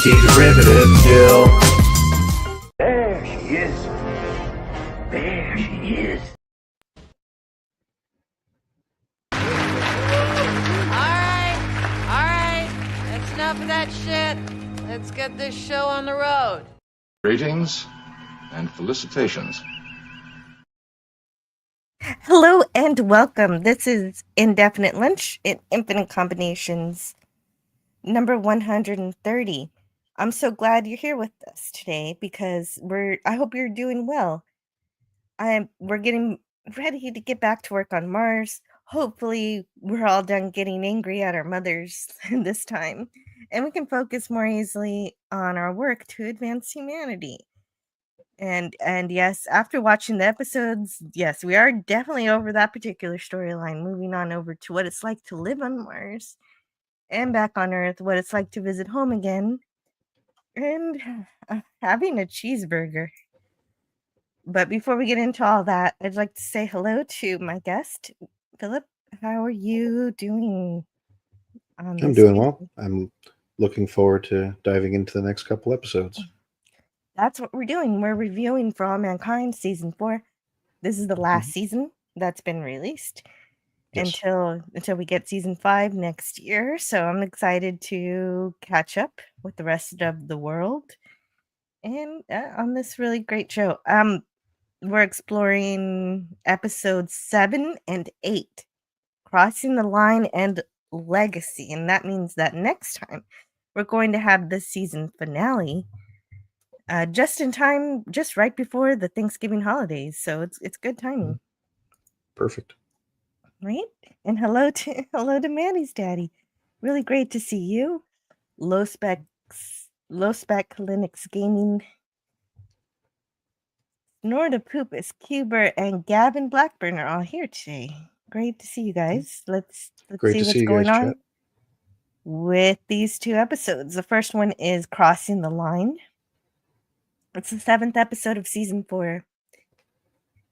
derivative still. There she is. There she is. All right. That's enough of that shit. Let's get this show on the road. Greetings and felicitations. Hello and welcome. This is Indefinite Lunch in Infinite Combinations, number 130. I'm so glad you're here with us today because I hope you're doing well. We're getting ready to get back to work on Mars. Hopefully, we're all done getting angry at our mothers this time, and we can focus more easily on our work to advance humanity. And yes, after watching the episodes, yes, we are definitely over that particular storyline, moving on over to what it's like to live on Mars and back on Earth, what it's like to visit home again, and having a cheeseburger. But before we get into all that, I'd like to say hello to my guest, Philip. How are you doing? I'm doing well. I'm looking forward to diving into the next couple episodes. That's what we're doing. We're reviewing For All Mankind season 4. This is the last season that's been released. Yes. Until we get season 5 next year. So I'm excited to catch up with the rest of the world and on this really great show. We're exploring episodes 7 and 8, Crossing the Line and Legacy, and that means that next time we're going to have the season finale just in time, just right before the Thanksgiving holidays. So it's good timing. Perfect. Right? And hello to Manny's daddy. Really great to see you. Low spec Linux Gaming. Nora Poopus, Cuber, and Gavin Blackburn are all here today. Great to see you guys. Let's Great see to what's see you going guys, on chat. with these two episodes. The first one is Crossing the Line. It's the 7th episode of season 4.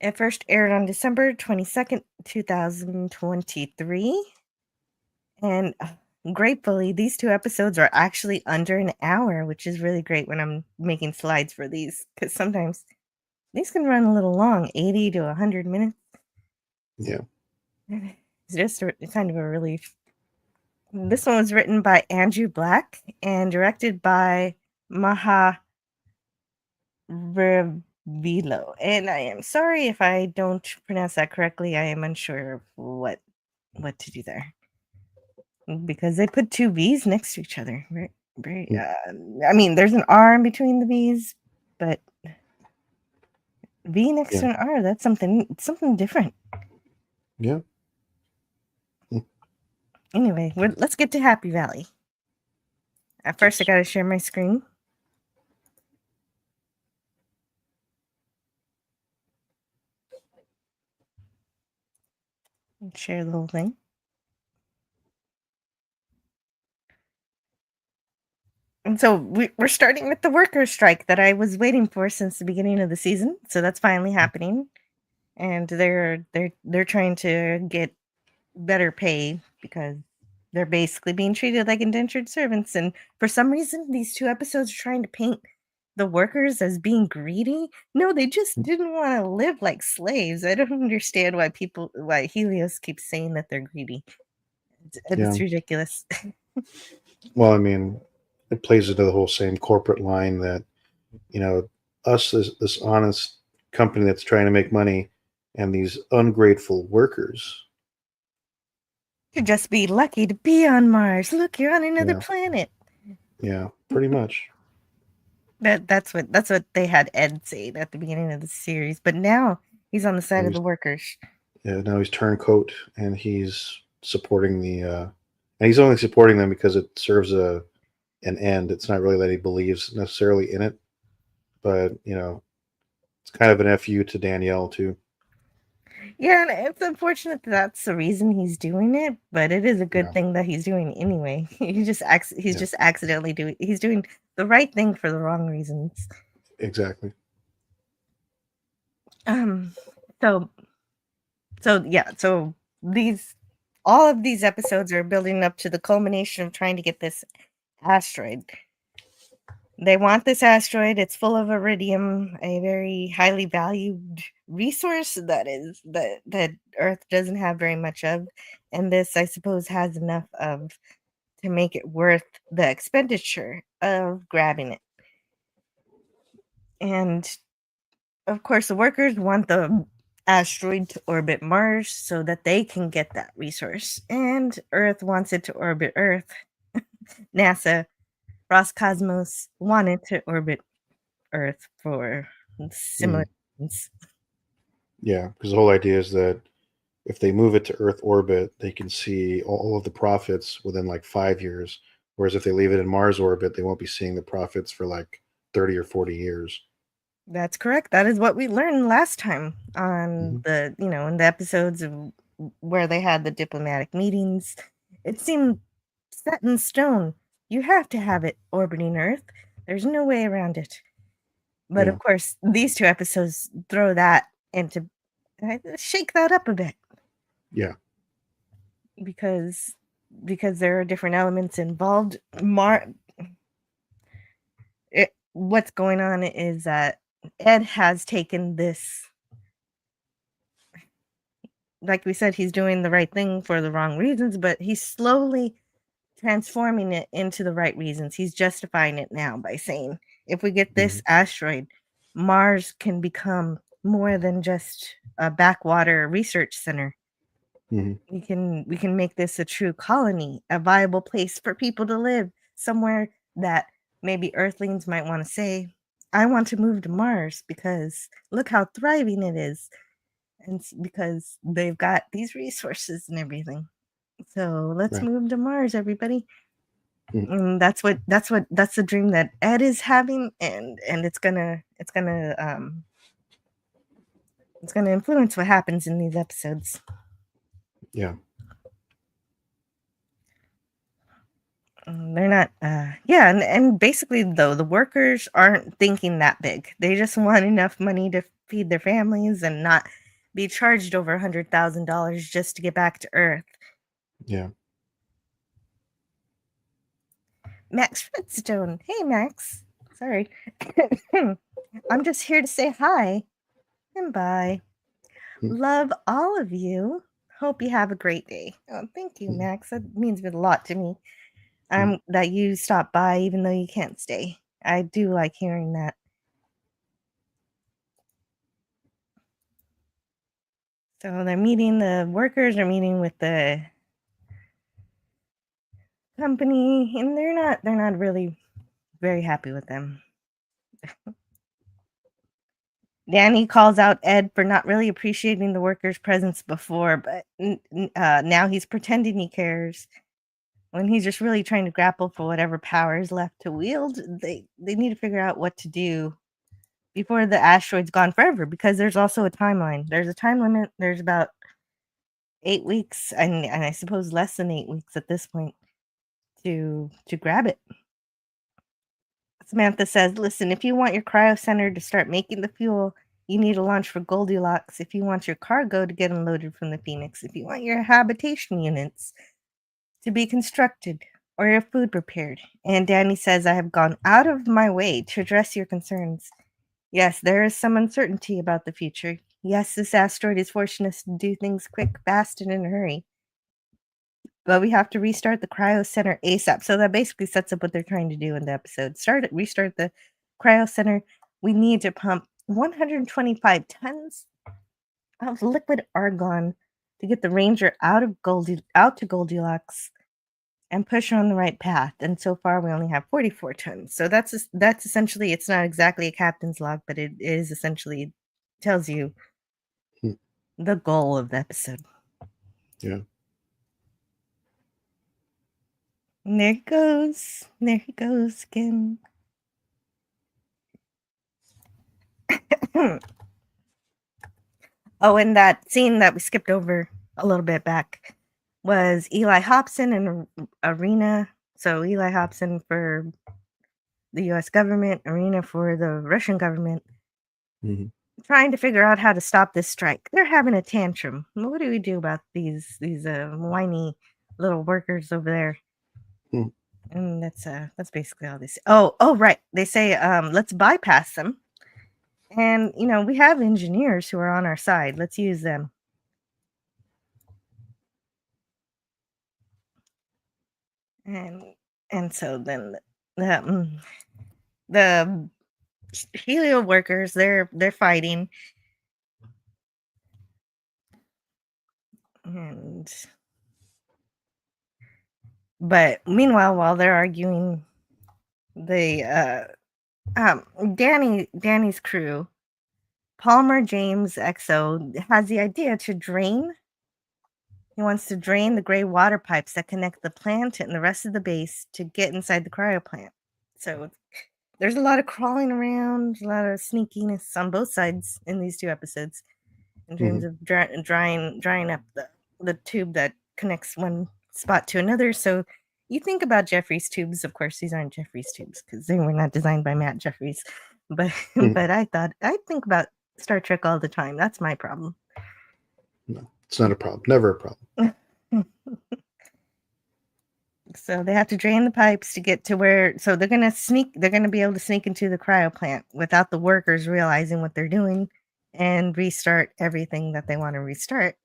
It first aired on December 22nd, 2023. And gratefully, these two episodes are actually under an hour, which is really great when I'm making slides for these, because sometimes these can run a little long, 80 to 100 minutes. Yeah. It's just kind of a relief. This one was written by Andrew Black and directed by Maha Revilo. And I am sorry if I don't pronounce that correctly. I am unsure of what to do there. Because they put two V's next to each other. Very, I mean, there's an R in between the V's, but V next to an R, that's something different. Yeah. Anyway, let's get to Happy Valley. At first, I gotta share my screen. Share the whole thing. And so we're starting with the workers' strike that I was waiting for since the beginning of the season. So that's finally happening, and they're trying to get better pay because they're basically being treated like indentured servants. And for some reason, these two episodes are trying to paint the workers as being greedy. No, they just didn't want to live like slaves. I don't understand why Helios keeps saying that they're greedy. It's ridiculous. Well, I mean, it plays into the whole same corporate line that, us, this honest company that's trying to make money, and these ungrateful workers. You'd just be lucky to be on Mars. Look, you're on another planet. Yeah, pretty much. That's what they had Ed say at the beginning of the series, but now he's on the side of the workers. Yeah, now he's turncoat, and he's supporting and he's only supporting them because it serves an end. It's not really that he believes necessarily in it, but it's kind of an FU to Danielle too. Yeah, and it's unfortunate that's the reason he's doing it, but it is a good thing that he's doing anyway. He's just accidentally he's doing the right thing for the wrong reasons. Exactly. So all of these episodes are building up to the culmination of trying to get this asteroid. They want this asteroid. It's full of iridium, a very highly valued resource that Earth doesn't have very much of, and this, I suppose, has enough of to make it worth the expenditure of grabbing it. And of course, the workers want the asteroid to orbit Mars so that they can get that resource, and Earth wants it to orbit Earth. NASA, Roscosmos wanted to orbit Earth for similar reasons. Yeah, because the whole idea is that if they move it to Earth orbit, they can see all of the profits within like 5 years. Whereas if they leave it in Mars orbit, they won't be seeing the profits for like 30 or 40 years. That's correct. That is what we learned last time on the, in the episodes of where they had the diplomatic meetings. It seemed set in stone. You have to have it orbiting Earth. There's no way around it. But Yeah. of course, these two episodes throw that into shake that up a bit Yeah. because there are different elements involved. What's going on is that Ed has taken this, like we said, he's doing the right thing for the wrong reasons, but he's slowly transforming it into the right reasons. He's justifying it now by saying, if we get this asteroid, Mars can become more than just a backwater research center. We can make this a true colony, a viable place for people to live, somewhere that maybe Earthlings might want to say, I want to move to Mars because look how thriving it is. And because they've got these resources and everything. So let's move to Mars, everybody. And that's the dream that Ed is having, and it's gonna influence what happens in these episodes. Yeah. They're not and basically though the workers aren't thinking that big. They just want enough money to feed their families and not be charged over $100,000 just to get back to Earth. Yeah. Max Redstone. Hey Max. Sorry. I'm just here to say hi and bye. Love all of you. Hope you have a great day. Oh, thank you, Max. That means a lot to me. That you stopped by even though you can't stay. I do like hearing that. So the workers are meeting with the company, and they're not really very happy with them. Danny calls out Ed for not really appreciating the workers' presence before, but now he's pretending he cares. When he's just really trying to grapple for whatever power is left to wield, they need to figure out what to do before the asteroid's gone forever, because there's also a timeline. There's a time limit. There's about 8 weeks, and I suppose less than 8 weeks at this point to grab it. Samantha says, listen, if you want your cryo center to start making the fuel, you need a launch for Goldilocks. If you want your cargo to get unloaded from the Phoenix, if you want your habitation units to be constructed or your food prepared. And Danny says, I have gone out of my way to address your concerns. Yes, there is some uncertainty about the future. Yes, this asteroid is forcing us to do things quick, fast, and in a hurry. But we have to restart the cryo center ASAP. So that basically sets up what they're trying to do in the episode. Restart the cryo center. We need to pump 125 tons of liquid argon to get the Ranger out to Goldilocks and push her on the right path. And so far, we only have 44 tons. So that's essentially, it's not exactly a captain's log, but it is essentially tells you the goal of the episode. Yeah. And there he goes. There he goes again. Oh, and that scene that we skipped over a little bit back was Eli Hobson and Arena. So Eli Hobson for the U.S. government, Arena for the Russian government, trying to figure out how to stop this strike. They're having a tantrum. What do we do about these whiny little workers over there? And that's basically all they say. Oh, right. They say, let's bypass them. And we have engineers who are on our side. Let's use them. And so then the Helio workers, they're fighting. But meanwhile, while they're arguing, Danny's crew, Palmer James XO, has the idea to drain. He wants to drain the gray water pipes that connect the plant and the rest of the base to get inside the cryo plant. So there's a lot of crawling around, a lot of sneakiness on both sides in these two episodes, in terms of drying up the tube that connects one spot to another. So you think about Jeffries tubes. Of course, these aren't Jeffries tubes because they were not designed by Matt Jeffries. But but I think about Star Trek all the time. That's my problem. No, it's not a problem. Never a problem. So they have to drain the pipes to get to where. So they're gonna be able to sneak into the cryo plant without the workers realizing what they're doing, and restart everything that they want to restart.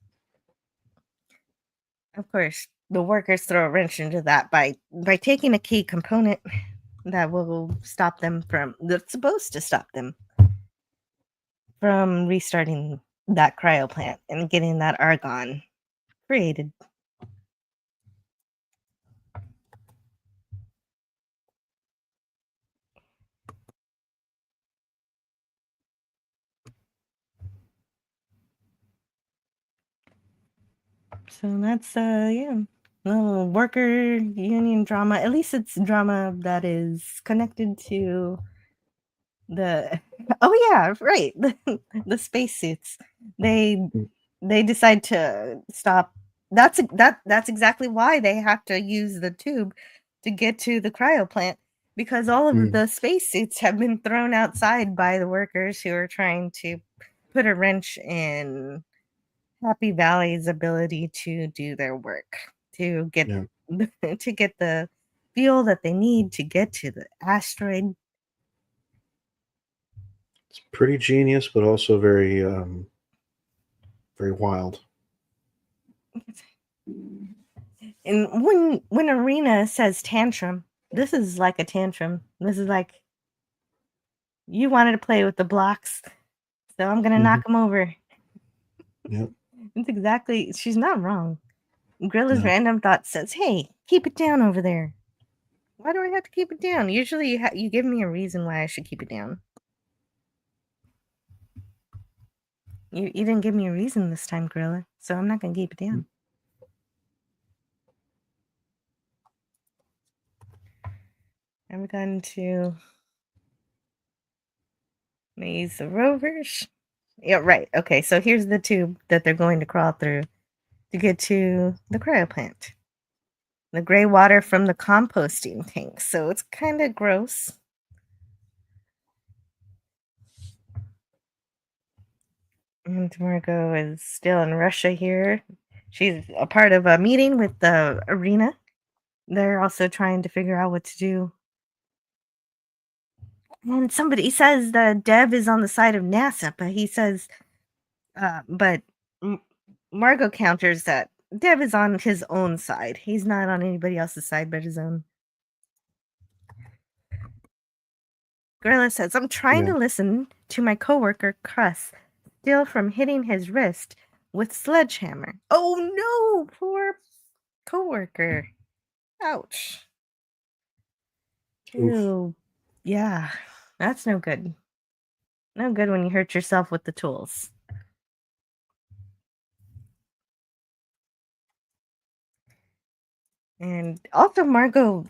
Of course, the workers throw a wrench into that by taking a key component that will stop them that's supposed to stop them from restarting that cryo plant and getting that argon created. So that's little worker union drama. At least it's drama that is connected to the right, the spacesuits. They decide to stop. That's exactly why they have to use the tube to get to the cryo plant, because all of the spacesuits have been thrown outside by the workers who are trying to put a wrench in Happy Valley's ability to do their work, to get to get the fuel that they need to get to the asteroid. It's pretty genius, but also very very wild. And when Arena says tantrum, this is like a tantrum. This is like, you wanted to play with the blocks, so I'm gonna knock them over. Yep. It's exactly. She's not wrong. Grilla's random thought says, "Hey, keep it down over there." Why do I have to keep it down? Usually, you give me a reason why I should keep it down. You didn't give me a reason this time, Grilla, so I'm not gonna keep it down. And we're going to use the rovers. Yeah, right. Okay, so here's the tube that they're going to crawl through to get to the cryo plant. The gray water from the composting tank. So it's kind of gross. And Margot is still in Russia here. She's a part of a meeting with the Arena. They're also trying to figure out what to do. And somebody says that Dev is on the side of NASA, but he says, but Margot counters that Dev is on his own side. He's not on anybody else's side but his own. Gorilla says, I'm trying to listen to my coworker cuss, still from hitting his wrist with sledgehammer. Oh no, poor coworker. Ouch. Ew. Yeah, that's no good. No good when you hurt yourself with the tools. And also Margot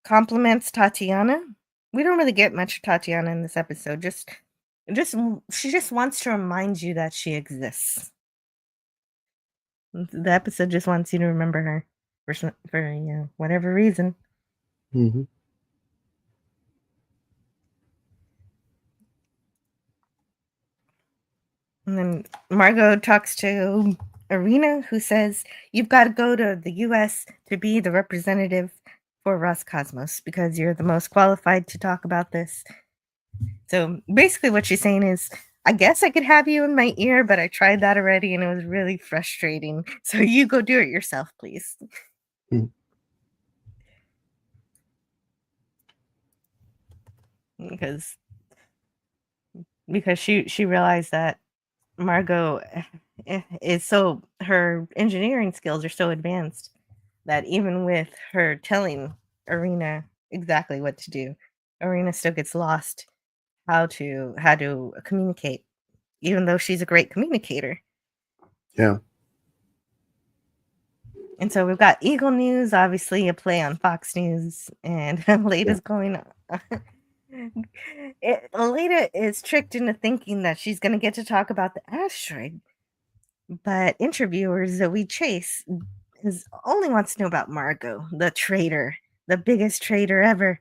compliments Tatiana. We don't really get much of Tatiana in this episode. She just wants to remind you that she exists. The episode just wants you to remember her for whatever reason. Mm-hmm. And then Margot talks to Irina, who says you've got to go to the US to be the representative for Roscosmos because you're the most qualified to talk about this. So basically, what she's saying is, I guess I could have you in my ear, but I tried that already and it was really frustrating. So you go do it yourself, please. Hmm. Because she realized that Margot is so her engineering skills are so advanced that even with her telling Arena exactly what to do, Arena still gets lost how to communicate, even though she's a great communicator. Yeah. And so we've got Eagle News, obviously a play on Fox News, and Lada's going on. Leda is tricked into thinking that she's going to get to talk about the asteroid, but interviewers that we chase only wants to know about Margot, the traitor, the biggest traitor ever.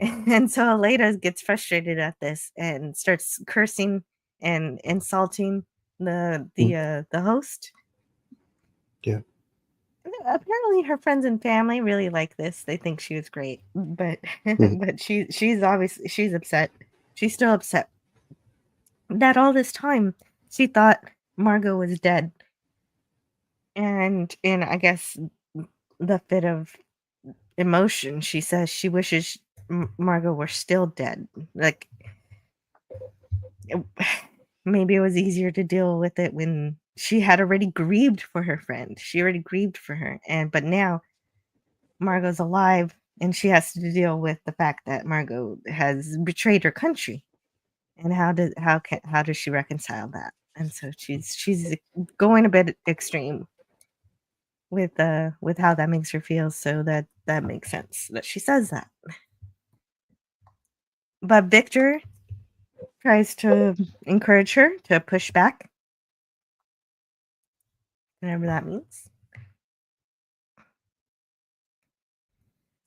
And so Leda gets frustrated at this and starts cursing and insulting the host. Yeah. Apparently her friends and family really like this. They think she was great, but but she's obviously she's upset. She's still upset that all this time she thought Margot was dead. And in I guess the fit of emotion, she says she wishes Margot were still dead. Like maybe it was easier to deal with it when she had already grieved for her friend. She already grieved for her, but now Margot's alive and she has to deal with the fact that Margot has betrayed her country. And how does she reconcile that? And so she's going a bit extreme with how that makes her feel, so that makes sense that she says that. But Victor tries to encourage her to push back, whatever that means.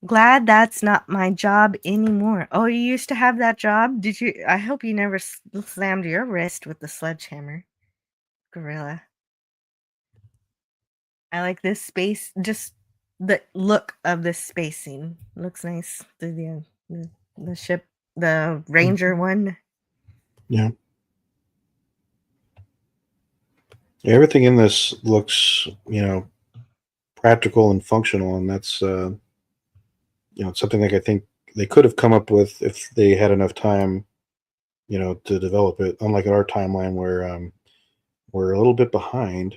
Glad that's not my job anymore. Oh, you used to have that job? Did you? I hope you never slammed your wrist with the sledgehammer, Gorilla. I like this space. Just the look of this space scene looks nice. The ship, the Ranger one. Yeah. Everything in this looks, practical and functional, and that's something like I think they could have come up with if they had enough time, to develop it. Unlike our timeline where we're a little bit behind.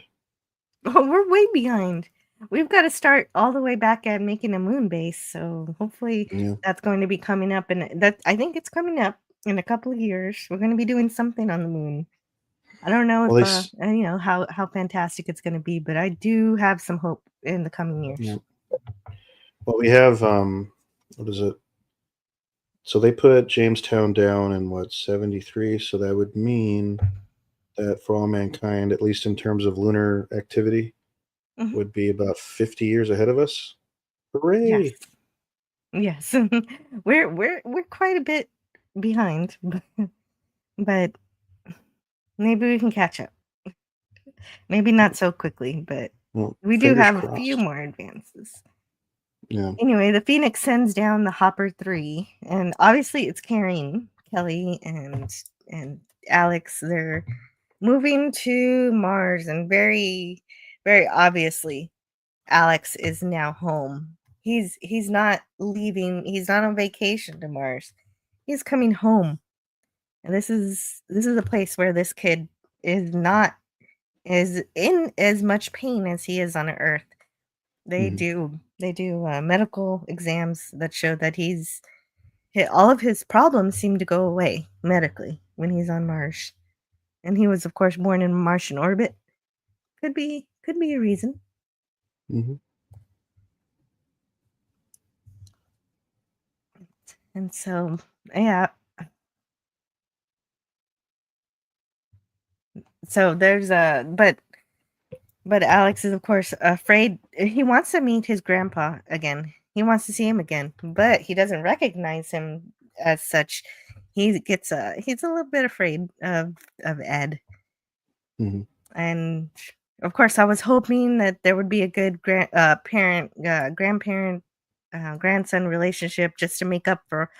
Oh, we're way behind. We've got to start all the way back at making a moon base. So hopefully Yeah. that's going to be coming up, and that I think it's coming up in a couple of years. We're going to be doing something on the moon. I don't know Well, if how fantastic it's going to be, but I do have some hope in the coming years. yeah. Well, we have what is it? So they put Jamestown down in what, 73? So that would mean that For All Mankind, at least in terms of lunar activity, Mhm. would be about 50 years ahead of us. Hooray! Yes. We're quite a bit behind, but maybe we can catch up. Maybe not so quickly, but Well, we do fingers have a few crossed. more advances. Yeah. Anyway, the Phoenix sends down the Hopper 3, and obviously it's carrying Kelly and Alex. They're moving to Mars, and very, very obviously, Alex is now home. He's not leaving. He's not on vacation to Mars. He's coming home, and this is a place where this kid is in as much pain as he is on Earth. They Mhm. do medical exams that show that all of his problems seem to go away medically when he's on Mars. And he was, of course, born in Martian orbit. Could be a reason. Mhm. And so, yeah. So there's a but Alex is, of course, afraid. He wants to meet his grandpa again. He wants to see him again, but he doesn't recognize him as such. He's a little bit afraid of Ed. Mhm. And Of course, I was hoping that there would be a good grandparent, grandson relationship just to make up for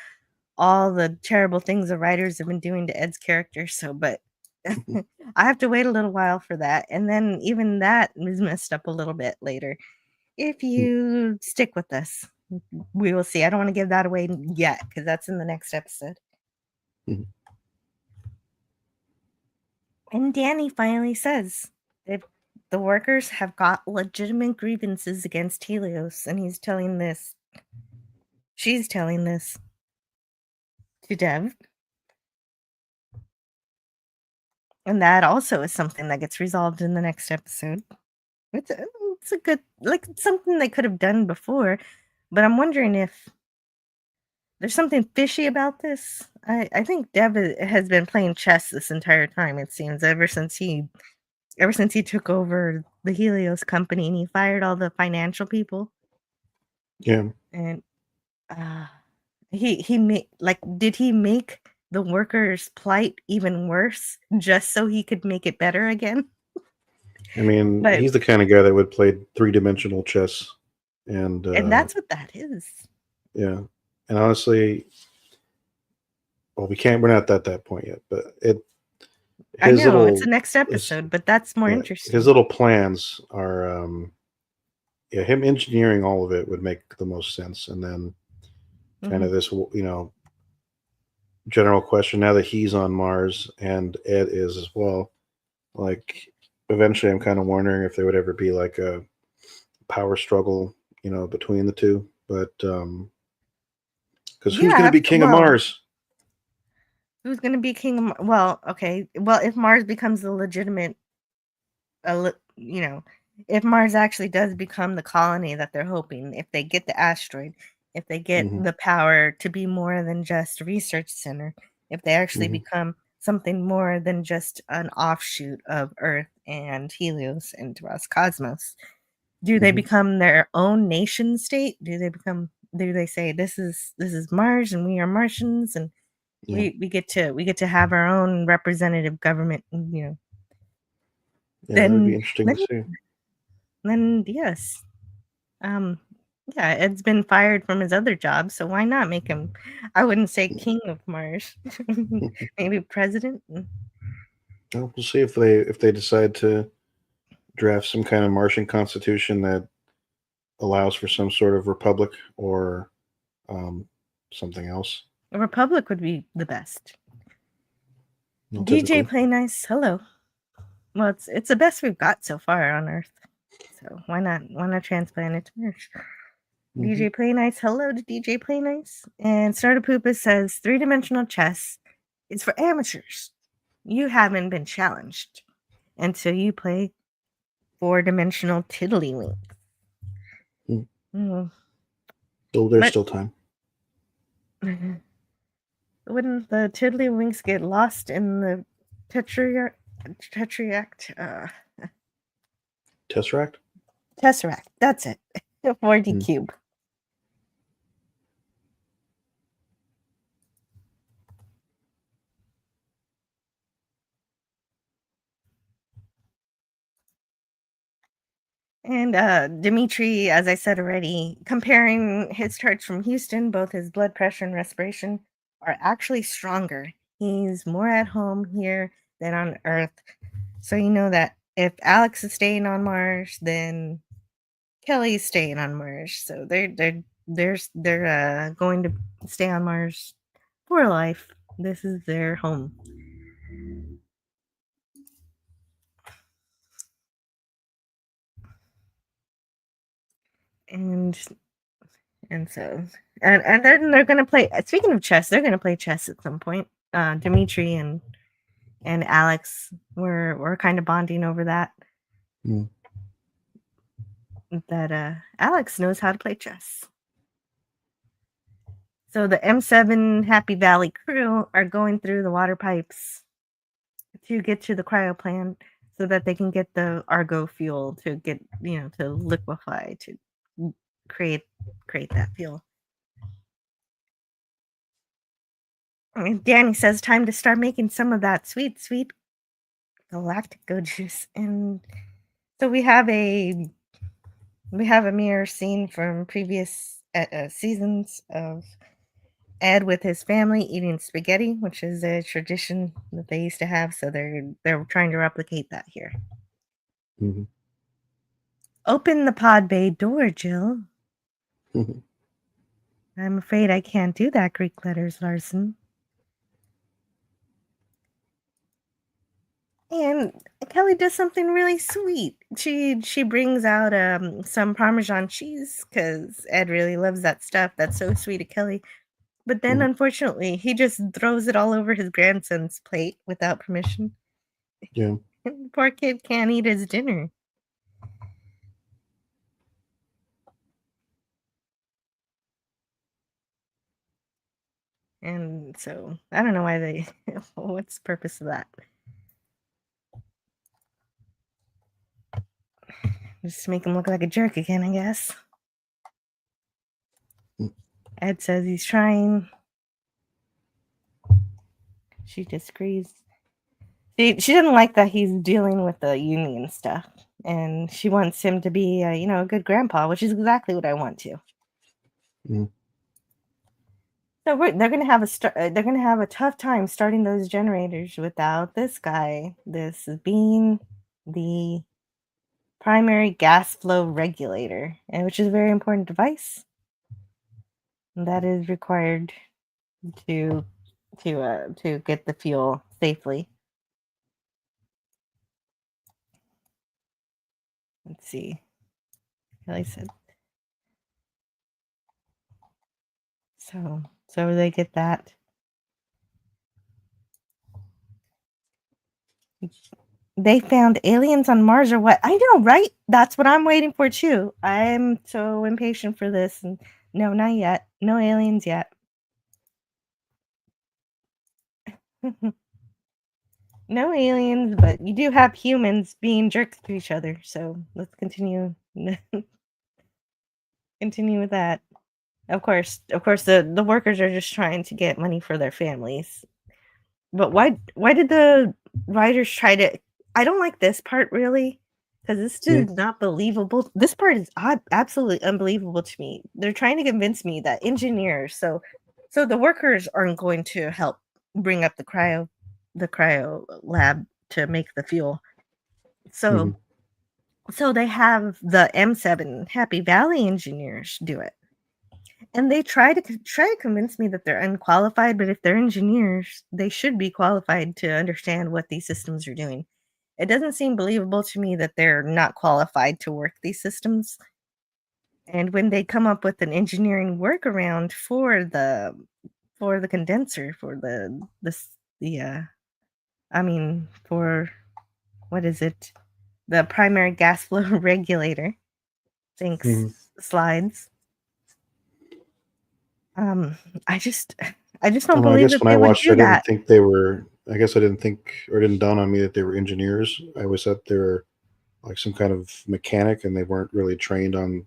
all the terrible things the writers have been doing to Ed's character. So, but I have to wait a little while for that, and then even that is messed up a little bit later. If you stick with us, we will see. I don't want to give that away yet because that's in the next episode. Mhm. And Danny finally says if the workers have got legitimate grievances against Helios, and she's telling this to Dev. And that also is something that gets resolved in the next episode. It's a good, like, something they could have done before, but I'm wondering if there's something fishy about this. I think Dev has been playing chess this entire time, it seems, ever since he took over the Helios company and he fired all the financial people. Yeah. And he made, like, did he make the workers' plight even worse just so he could make it better again? I mean, But he's the kind of guy that would play three-dimensional chess, and that's what that is. yeah. And honestly, well, we're not at that point yet, but I his know it's little the next episode, but that's more yeah, interesting. his little plans are yeah, him engineering all of it would make the most sense, and then kind of this, general question now that he's on Mars and Ed is as well. Like, eventually, I'm kind of wondering if there would ever be like a power struggle, between the two. But because who's going to be king of Mars? Who's going to be king of Mars? Well, okay. Well, if Mars becomes the legitimate, if Mars actually does become the colony that they're hoping, if they get the asteroid, if they get the power to be more than just a research center, if they actually become something more than just an offshoot of Earth and Helios and Roscosmos, do they become their own nation state? Do they say this is Mars and we are Martians and we get to have our own representative government, yeah, that would be interesting to see. Then yes. Yeah, Ed's been fired from his other job, so why not make him, I wouldn't say king of Mars. Maybe president? Well, we'll see if they decide to draft some kind of Martian constitution that allows for some sort of republic or something else. A republic would be the best. Well, DJ Play Nice, hello. Well, it's the best we've got so far on Earth. So why not transplant it to Mars? DJ Play Nice, hello to DJ Play Nice. And Starter Poopa says 3-dimensional chess is for amateurs. You haven't been challenged until you play 4-dimensional tiddlywinks. So there's still time. Wouldn't the tiddlywinks get lost in the Tesseract? Tesseract, that's it. The 4D cube. And Dimitri, as I said already, comparing his charts from Houston, both his blood pressure and respiration are actually stronger. He's more at home here than on Earth. So you know that if Alex is staying on Mars, then Kelly's staying on Mars. So they're going to stay on Mars for life. This is their home. And so and then they're gonna play. Speaking of chess, they're gonna play chess at some point. Dimitri and Alex were kind of bonding over that. That Alex knows how to play chess. So the M7 Happy Valley crew are going through the water pipes to get to the cryo plant so that they can get the Argo fuel to get, to liquefy, to create that fuel. I mean, Danny says time to start making some of that sweet galactic go juice. And So we have a mirror scene from previous seasons of Ed with his family eating spaghetti, which is a tradition that they used to have. So they're trying to replicate that here. Mhm. Open the pod bay door, Jill. Mhm. I'm afraid I can't do that, Greek letters, Larson. And Kelly does something really sweet. She brings out some Parmesan cheese because Ed really loves that stuff. That's so sweet of Kelly. But then, Mhm. unfortunately, he just throws it all over his grandson's plate without permission. Yeah. The poor kid can't eat his dinner. And so I don't know why they. What's the purpose of that? Just to make him look like a jerk again, I guess. Mm. Ed says he's trying. She disagrees. She doesn't like that he's dealing with the union stuff, and she wants him to be, a good grandpa, which is exactly what I want to. Mhm. So they're gonna have they're gonna have a tough time starting those generators without this guy. This being the primary gas flow regulator, and which is a very important device that is required to to get the fuel safely. Let's see. Kelly said so. So they get that. They found aliens on Mars or what? I know, right? That's what I'm waiting for too. I'm so impatient for this. And no, not yet. No aliens yet. No aliens, but you do have humans being jerks to each other. So let's continue. Continue with that. Of course, the workers are just trying to get money for their families. But why did the writers try to I don't like this part really because this Yeah. is not believable. This part is absolutely unbelievable to me. They're trying to convince me that engineers, so the workers aren't going to help bring up the cryo lab to make the fuel. So Mhm. so they have the M7 Happy Valley engineers do it. And they try to convince me that they're unqualified, but if they're engineers, they should be qualified to understand what these systems are doing. It doesn't seem believable to me that they're not qualified to work these systems. And when they come up with an engineering workaround for the condenser, for for what is it? The primary gas flow regulator. Thanks, Mhm. slides. Um, I just I just I don't don't know. I believe guess that when I they would watched, do I didn't that. think they were. I guess I didn't think, or it didn't dawn on me that they were engineers. I always thought they were like some kind of mechanic, and they weren't really trained on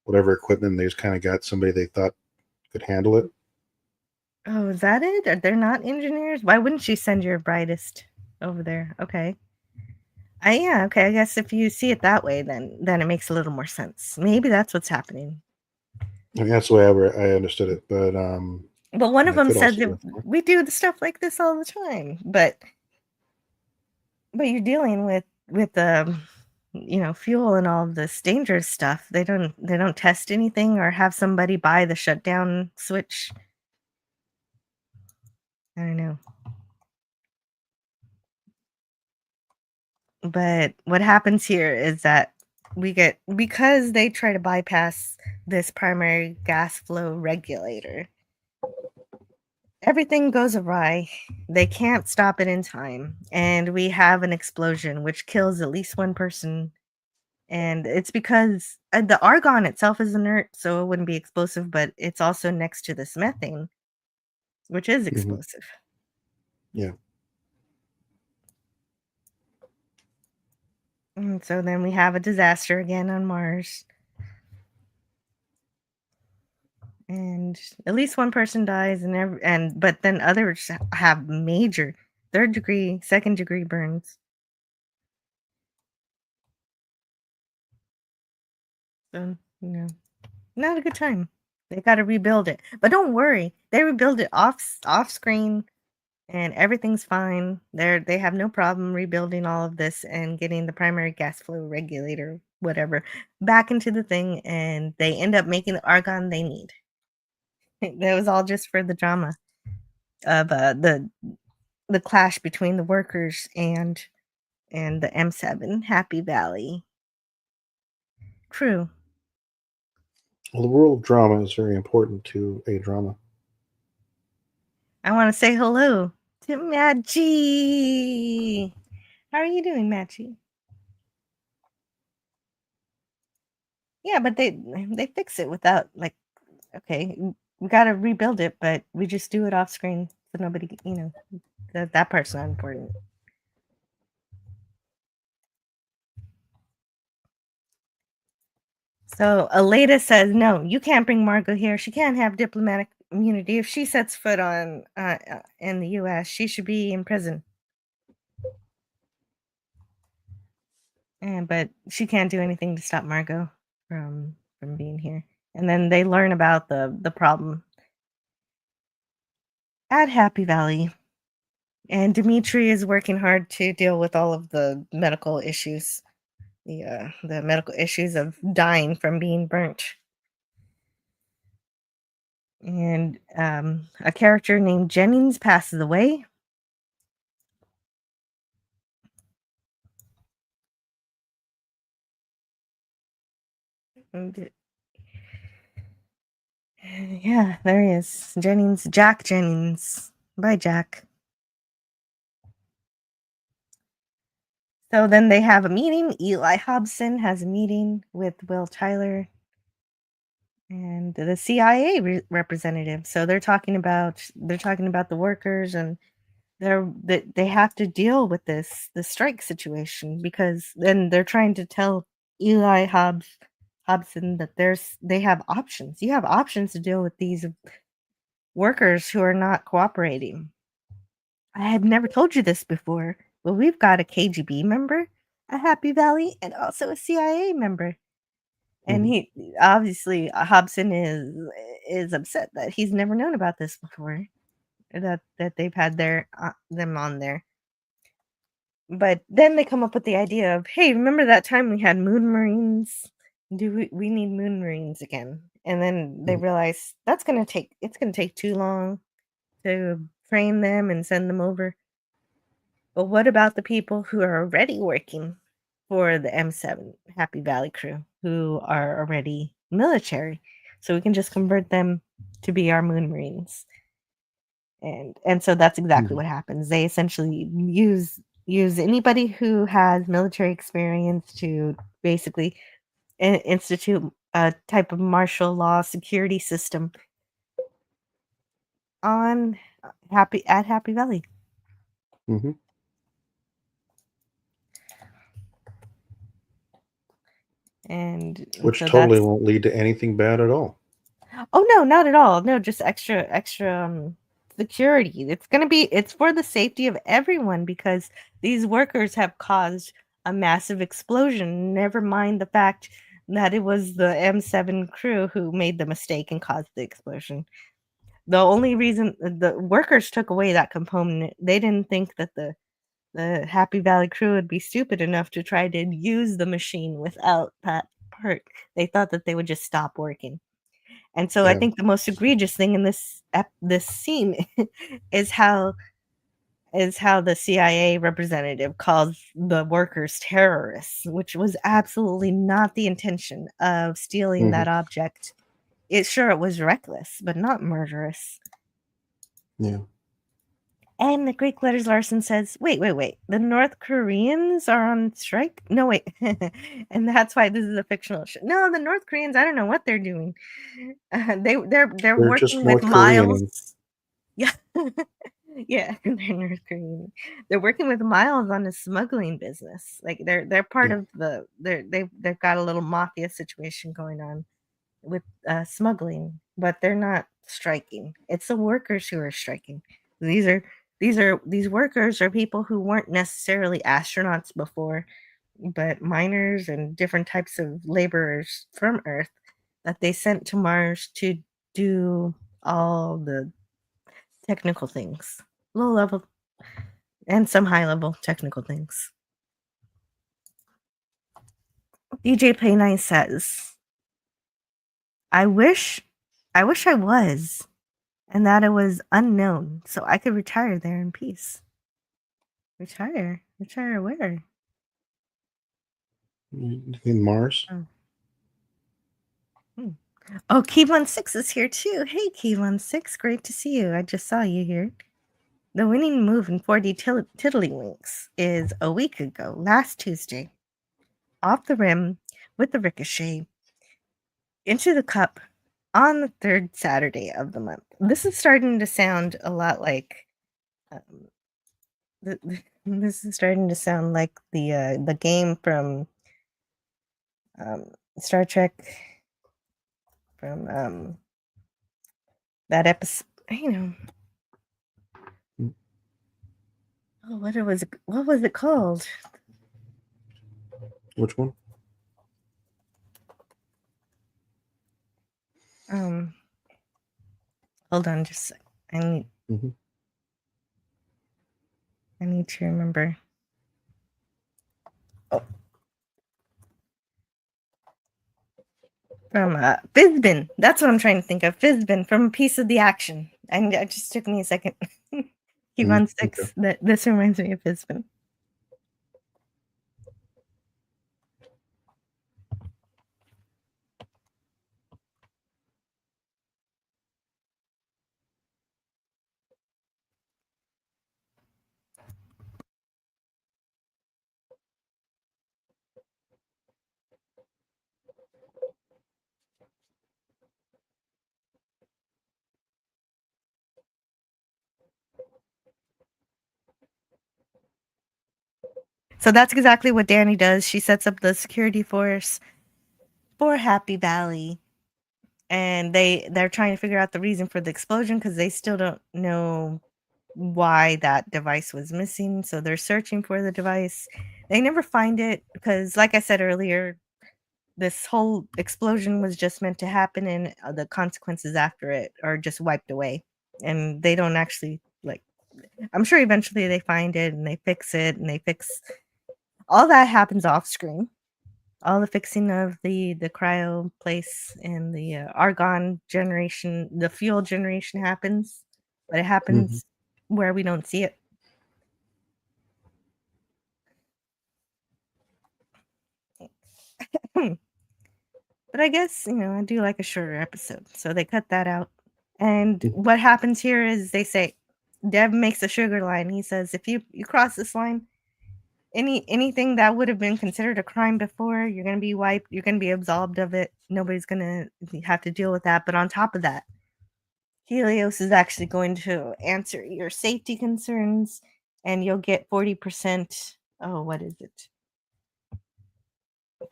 whatever equipment. They just kind of got somebody they thought could handle it. Oh, is that it? Are they not engineers? Why wouldn't you send your brightest over there? Okay. Yeah, okay. I guess if you see it that way, then it makes a little more sense. Maybe that's what's happening. I mean, that's the way I understood it. But But one of that them could says also be that a thought. we do the stuff like this all the time, but you're dealing with fuel and all this dangerous stuff. They don't test anything or have somebody buy the shutdown switch. I don't know. But what happens here is that we get because they try to bypass this primary gas flow regulator, everything goes awry. They can't stop it in time, and we have an explosion which kills at least one person. And it's because the argon itself is inert, so it wouldn't be explosive, but it's also next to this methane, which is Mhm. explosive. Yeah. And so then we have a disaster again on Mars. And at least one person dies, but then others have major third degree, second degree burns. So, not a good time. They got to rebuild it. But don't worry. They rebuild it off screen and everything's fine. They have no problem rebuilding all of this and getting the primary gas flow regulator, whatever, back into the thing, and they end up making the argon they need. That was all just for the drama of the clash between the workers and the M7 Happy Valley crew. Well, the rule of drama is very important to a drama. I want to say hello to Maggie. How are you doing, Maggie? Yeah, but they fix it without, like, okay, we got to rebuild it, but we just do it off screen so nobody, that part's not important. So Aleda says, no, you can't bring Margot here. She can't have diplomatic immunity. If she sets foot on in the U.S., she should be in prison. But she can't do anything to stop Margot from being here. And then they learn about the problem at Happy Valley. And Dimitri is working hard to deal with all of the medical issues. The medical issues of dying from being burnt. And a character named Jennings passes away. And, yeah, there he is. Jennings, Jack Jennings. Bye, Jack. So then they have a meeting. Eli Hobson has a meeting with Will Tyler and the CIA representative. So they're talking about the workers, and they have to deal with the strike situation, because then they're trying to tell Eli Hobson that they have options. You have options to deal with these workers who are not cooperating. I had never told you this before, but we've got a KGB member at Happy Valley and also a CIA member. And he obviously, Hobson is upset that he's never known about this before, that they've had them on there. But then they come up with the idea of, hey, remember that time we had Moon Marines? Do we need Moon Marines again? And then they realize it's gonna take too long to train them and send them over. But what about the people who are already working for the M7 Happy Valley crew, who are already military? So we can just convert them to be our Moon Marines. And so that's exactly what happens. They essentially use anybody who has military experience to basically institute a type of martial law security system on Happy Valley. And which so totally won't lead to anything bad at all. Oh no, not at all. No, just extra security. It's for the safety of everyone, because these workers have caused a massive explosion. Never mind the fact that it was the M7 crew who made the mistake and caused the explosion. The only reason the workers took away that component, they didn't think that the Happy Valley crew would be stupid enough to try to use the machine without that part. They thought that they would just stop working. And so I think the most egregious thing in this scene is how the CIA representative calls the workers terrorists, which was absolutely not the intention of stealing that object. It was reckless, but not murderous. Yeah. And the Greek Letters Larson says, wait. The North Koreans are on strike? No, wait. And that's why this is a fictional show. No, the North Koreans, I don't know what they're doing. They're working with Miles. Yeah. Yeah, they're North Korean. They're working with Miles on his smuggling business. Like they're part of they've got a little mafia situation going on with smuggling, but they're not striking. It's the workers who are striking. These workers are people who weren't necessarily astronauts before. but miners and different types of laborers from Earth that they sent to Mars to do all the technical things, low level and some high level technical things. DJ Play Nice says, I wish I was, and that it was unknown, so I could retire there in peace. Retire? Retire where? In Mars. Oh, Key16 is here too. Hey, Key16, great to see you. I just saw you here. The winning move in 4D Tiddlywinks is a week ago, last Tuesday. Off the rim with the ricochet into the cup on the third Saturday of the month. This is starting to sound a lot like this is starting to sound like the game from Star Trek, from that episode, oh, what was it called? Which one? Hold on just a sec. I need to remember. Oh. From Fizbin. That's what I'm trying to think of. Fizbin from A Piece of the Action. And it just took me a second. Key16. Okay. This reminds me of Fizbin. So that's exactly what Danny does. She sets up the security force for Happy Valley, and they're trying to figure out the reason for the explosion because they still don't know why that device was missing. So they're searching for the device. They never find it because, like I said earlier, this whole explosion was just meant to happen, and the consequences after it are just wiped away. And they don't actually, I'm sure eventually they find it and they fix it, and they fix all that happens off screen. All the fixing of the cryo place and the argon generation, the fuel generation happens, but it happens where we don't see it. But I guess, I do like a shorter episode, so they cut that out. And what happens here is they say, Dev makes a sugar line. He says, if you cross this line, anything that would have been considered a crime before, you're going to be wiped. You're going to be absolved of it. Nobody's going to have to deal with that. But on top of that, Helios is actually going to answer your safety concerns, and you'll get 40%. Oh, what is it?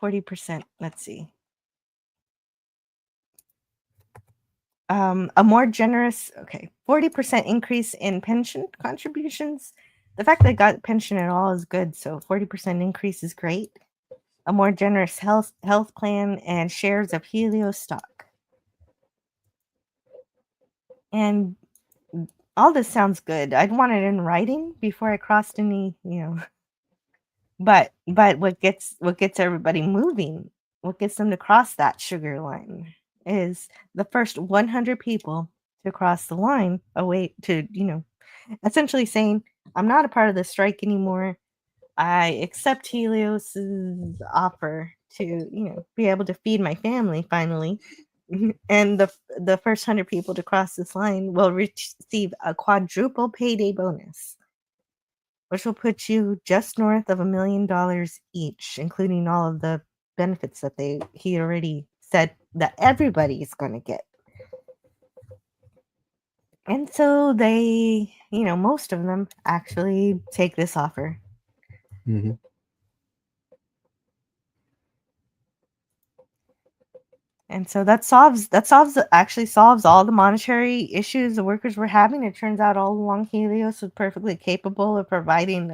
40%. Let's see. A more generous, 40% increase in pension contributions. The fact that I got pension at all is good, so 40% increase is great. A more generous health plan and shares of Helios stock. And all this sounds good. I'd want it in writing before I crossed any, But what gets everybody moving, what gets them to cross that sugar line, is the first 100 people to cross the line away to, essentially saying, I'm not a part of the strike anymore. I accept Helios's offer to, be able to feed my family finally. And the first 100 people to cross this line will receive a quadruple payday bonus, which will put you just north of $1 million each, including all of the benefits that he already said that everybody is going to get. And so they, most of them actually take this offer. And so that actually solves all the monetary issues the workers were having. It turns out all along Helios was perfectly capable of providing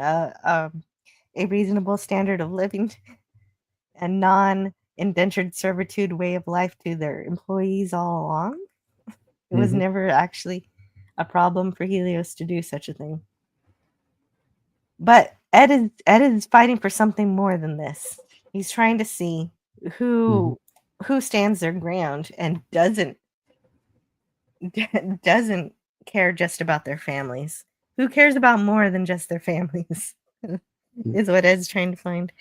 a reasonable standard of living and non-indentured servitude way of life to their employees all along. It was never actually a problem for Helios to do such a thing. But Ed is fighting for something more than this. He's trying to see who stands their ground and doesn't care just about their families. Who cares about more than just their families? Is what Ed's trying to find.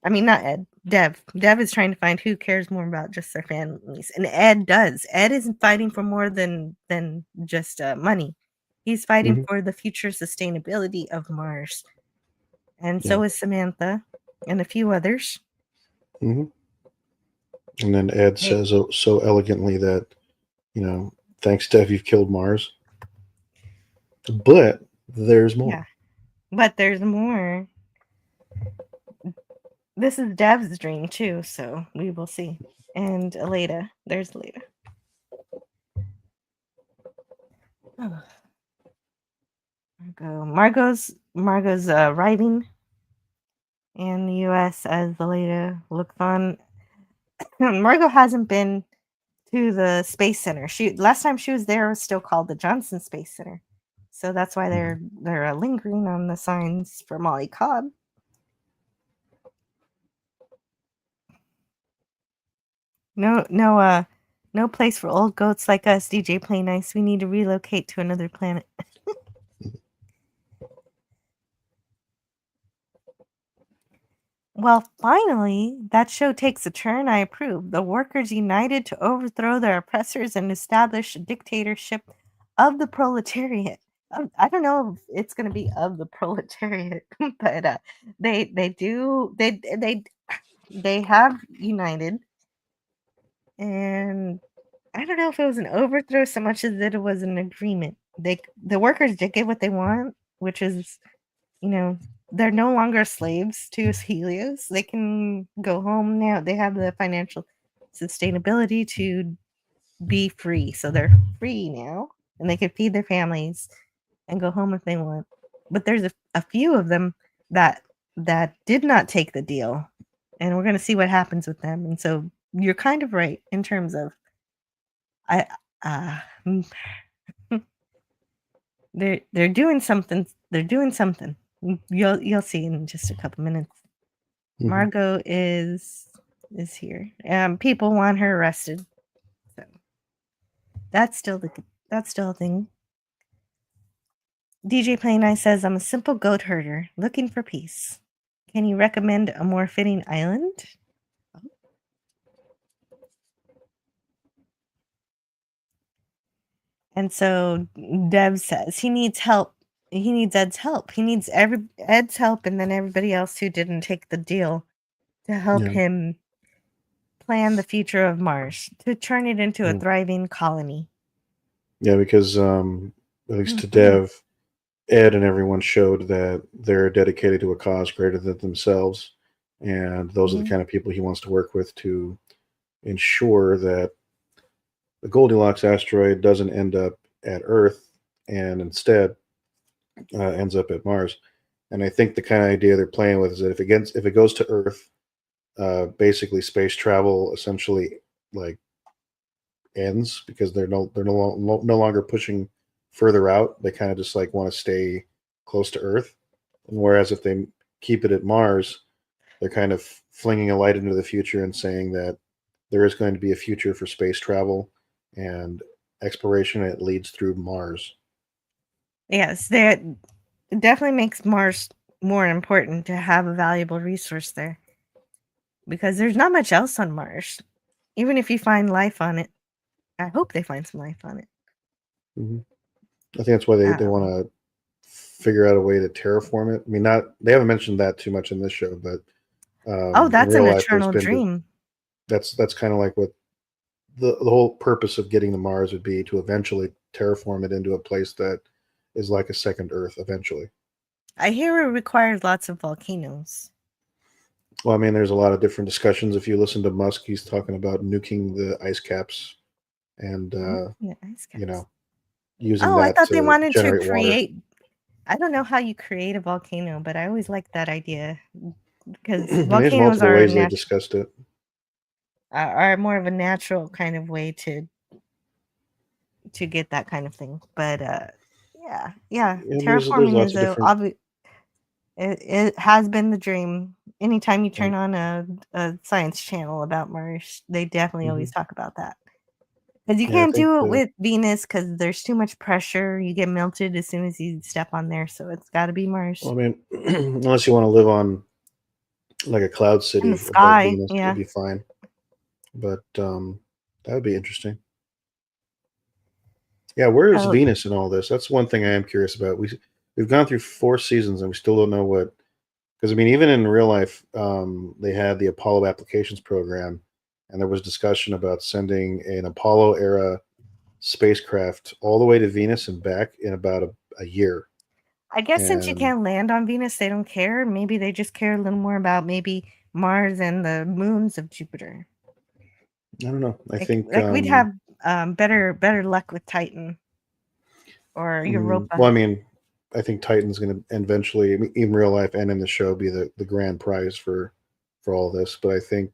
I mean, not Ed. Dev. Dev is trying to find who cares more about just their families, and Ed does. Ed isn't fighting for more than just money. He's fighting for the future sustainability of Mars, and so is Samantha and a few others. And then Ed says so elegantly that, thanks, Dev, you've killed Mars. But there's more. Yeah, but there's more. This is Dev's dream too, so we will see. And Aleda, there's Aleda. Oh. Margot's arriving in the U.S. as Aleda looks on. Margot hasn't been to the Space Center. Last time she was there was still called the Johnson Space Center, so that's why they're lingering on the signs for Molly Cobb. No place for old goats like us, DJ Play Nice. We need to relocate to another planet. Well, finally, that show takes a turn I approve. The workers united to overthrow their oppressors and establish a dictatorship of the proletariat. I don't know if it's going to be of the proletariat, but they have united. And I don't know if it was an overthrow so much as that it was an agreement. The workers did get what they want, which is, they're no longer slaves to Helios. They can go home now. They have the financial sustainability to be free. So they're free now, and they can feed their families and go home if they want. But there's a few of them that did not take the deal, and we're going to see what happens with them. And so you're kind of right in terms of they're doing something. They're doing something. You'll see in just a couple minutes. Margot is here. People want her arrested. So that's still a thing. DJ Play Nice says, I'm a simple goat herder looking for peace. Can you recommend a more fitting island? And so Dev says he needs help. He needs Ed's help. He needs Ed's help and then everybody else who didn't take the deal to help him plan the future of Mars, to turn it into a thriving colony. Yeah, because at least to Dev, Ed and everyone showed that they're dedicated to a cause greater than themselves. And those are the kind of people he wants to work with to ensure that the Goldilocks asteroid doesn't end up at Earth and instead ends up at Mars. And I think the kind of idea they're playing with is that if it goes to Earth, basically space travel essentially like ends because they're no longer pushing further out. They kind of just like want to stay close to Earth. And whereas if they keep it at Mars, they're kind of flinging a light into the future and saying that there is going to be a future for space travel and exploration, and it leads through Mars. Yes, that definitely makes Mars more important to have a valuable resource there, because there's not much else on Mars. Even if you find life on it, I hope they find some life on it. I think that's why they want to figure out a way to terraform it. I mean, they haven't mentioned that too much in this show, but that's an eternal dream. That's kind of like what the whole purpose of getting to Mars would be, to eventually terraform it into a place that is like a second Earth eventually. I hear it requires lots of volcanoes. Well, I mean, there's a lot of different discussions. If you listen to Musk, he's talking about nuking the ice caps and, ice caps. using that. I thought they wanted to create create. water. I don't know how you create a volcano, but I always like that idea because There's volcanoes multiple ways they discussed it. are more of a natural kind of way to get that kind of thing. But yeah, And there's terraforming lots is of different. it has been the dream. Anytime you turn Right. on a science channel about Mars, they definitely hmm always talk about that. Because you Yeah, I can't think do it the. with Venus because there's too much pressure. You get melted as soon as you step on there. So it's got to be Mars. Well, I mean, unless you want to live on like a cloud In the city above sky, Venus, it'd yeah. be fine. But that would be interesting. Yeah, where is Oh, Venus in all this? That's one thing I am curious about. We've gone through 4 seasons and we still don't know what. Because I mean, even in real life, they had the Apollo applications program, and there was discussion about sending an Apollo era spacecraft all the way to Venus and back in about a year. I guess since you And can't land on Venus, they don't care. Maybe they just care a little more about maybe Mars and the moons of Jupiter. I don't know. I think Like we'd have better luck with Titan or well, I Europa. mean, I think Titan's going to eventually, I mean, in real life and in the show, be the grand prize for all this. But I think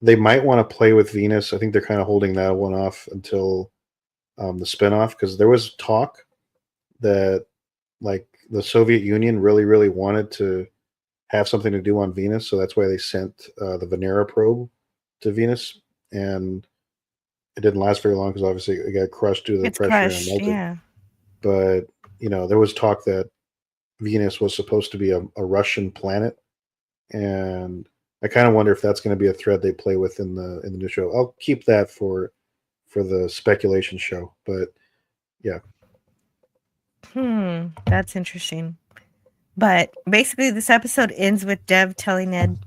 they might want to play with Venus. I think they're kind of holding that one off until the spinoff, because there was talk that like the Soviet Union really wanted to have something to do on Venus, so that's why they sent the Venera probe to Venus, and it didn't last very long because obviously it got crushed due to the It's pressure and crushed, melted. yeah. But there was talk that Venus was supposed to be a Russian planet, and I kind of wonder if that's going to be a thread they play with in the new show. I'll keep that for the speculation show, but yeah. That's interesting. But basically, this episode ends with Dev telling Ed,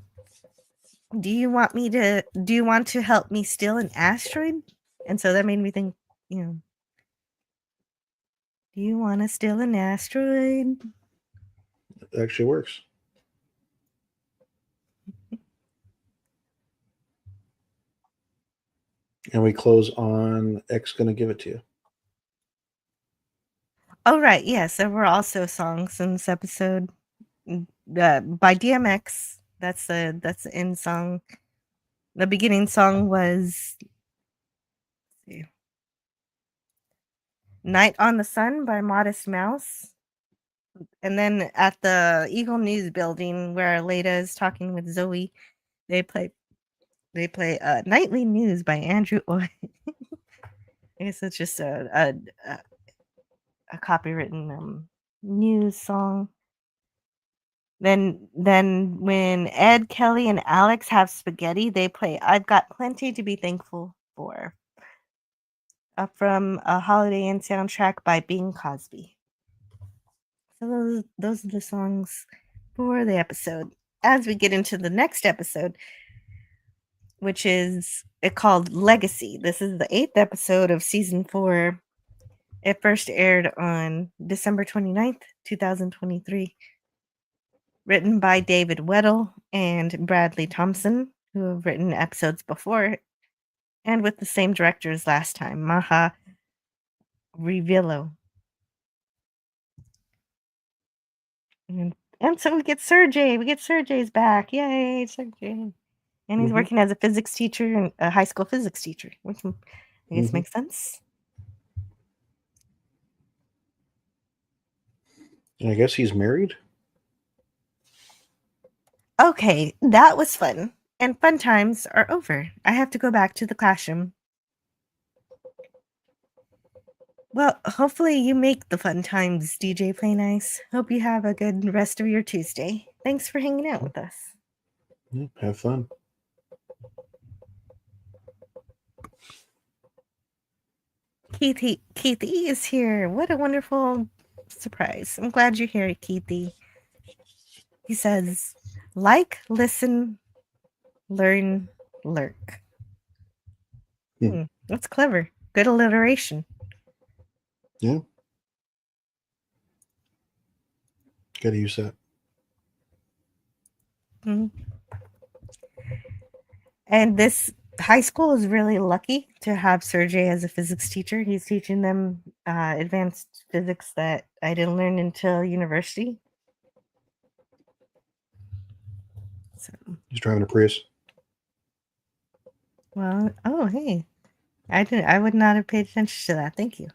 do you want to help me steal an asteroid? And so that made me think, you know, do you want to steal an asteroid? It actually works. And we close on X gonna give it to you. Oh, right. Yes. There were also songs in this episode by DMX. That's the end song. The beginning song was Night on the Sun by Modest Mouse. And then at the Eagle News building where Leda is talking with Zoe, they play Nightly News by Andrew Oy. I guess it's just a copywritten news song. Then when Ed, Kelly, and Alex have spaghetti, they play I've Got Plenty to Be Thankful For from a Holiday Inn soundtrack by Bing Cosby. So those are the songs for the episode. As we get into the next episode, which is called Legacy. This is the 8th episode of season 4. It first aired on December 29th, 2023. Written by David Weddle and Bradley Thompson, who have written episodes before, and with the same director as last time, Maha Revillo. And so we get Sergey. We get Sergey's back. Yay, Sergey. And he's working as a physics teacher and a high school physics teacher, which I guess makes sense. And I guess he's married. Okay, that was fun. And fun times are over. I have to go back to the classroom. Well, hopefully you make the fun times, DJ Play Nice. Hope you have a good rest of your Tuesday. Thanks for hanging out with us. Yeah, have fun. Keithy is here. What a wonderful surprise. I'm glad you're here, Keithy. He says, like, listen, learn, lurk. That's clever. Good alliteration. Yeah. Gotta use that. And this high school is really lucky to have Sergey as a physics teacher. He's teaching them advanced physics that I didn't learn until university. So, He's driving a Prius. well, oh hey, I would not have paid attention to that. Thank you.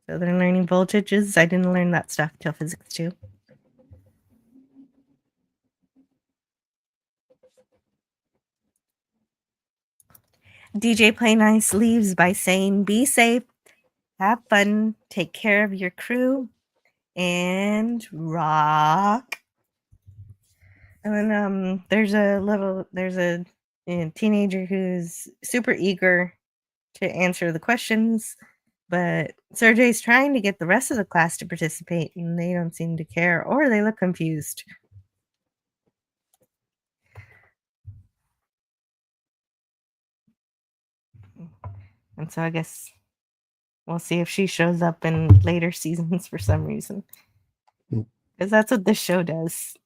So they're learning voltages. I didn't learn that stuff till physics 2. DJ Play Nice leaves by saying, be safe, have fun, take care of your crew, and rock. And then there's a teenager who's super eager to answer the questions, but Sergey's trying to get the rest of the class to participate, and they don't seem to care, or they look confused. And so I guess we'll see if she shows up in later seasons for some reason. Because that's what this show does.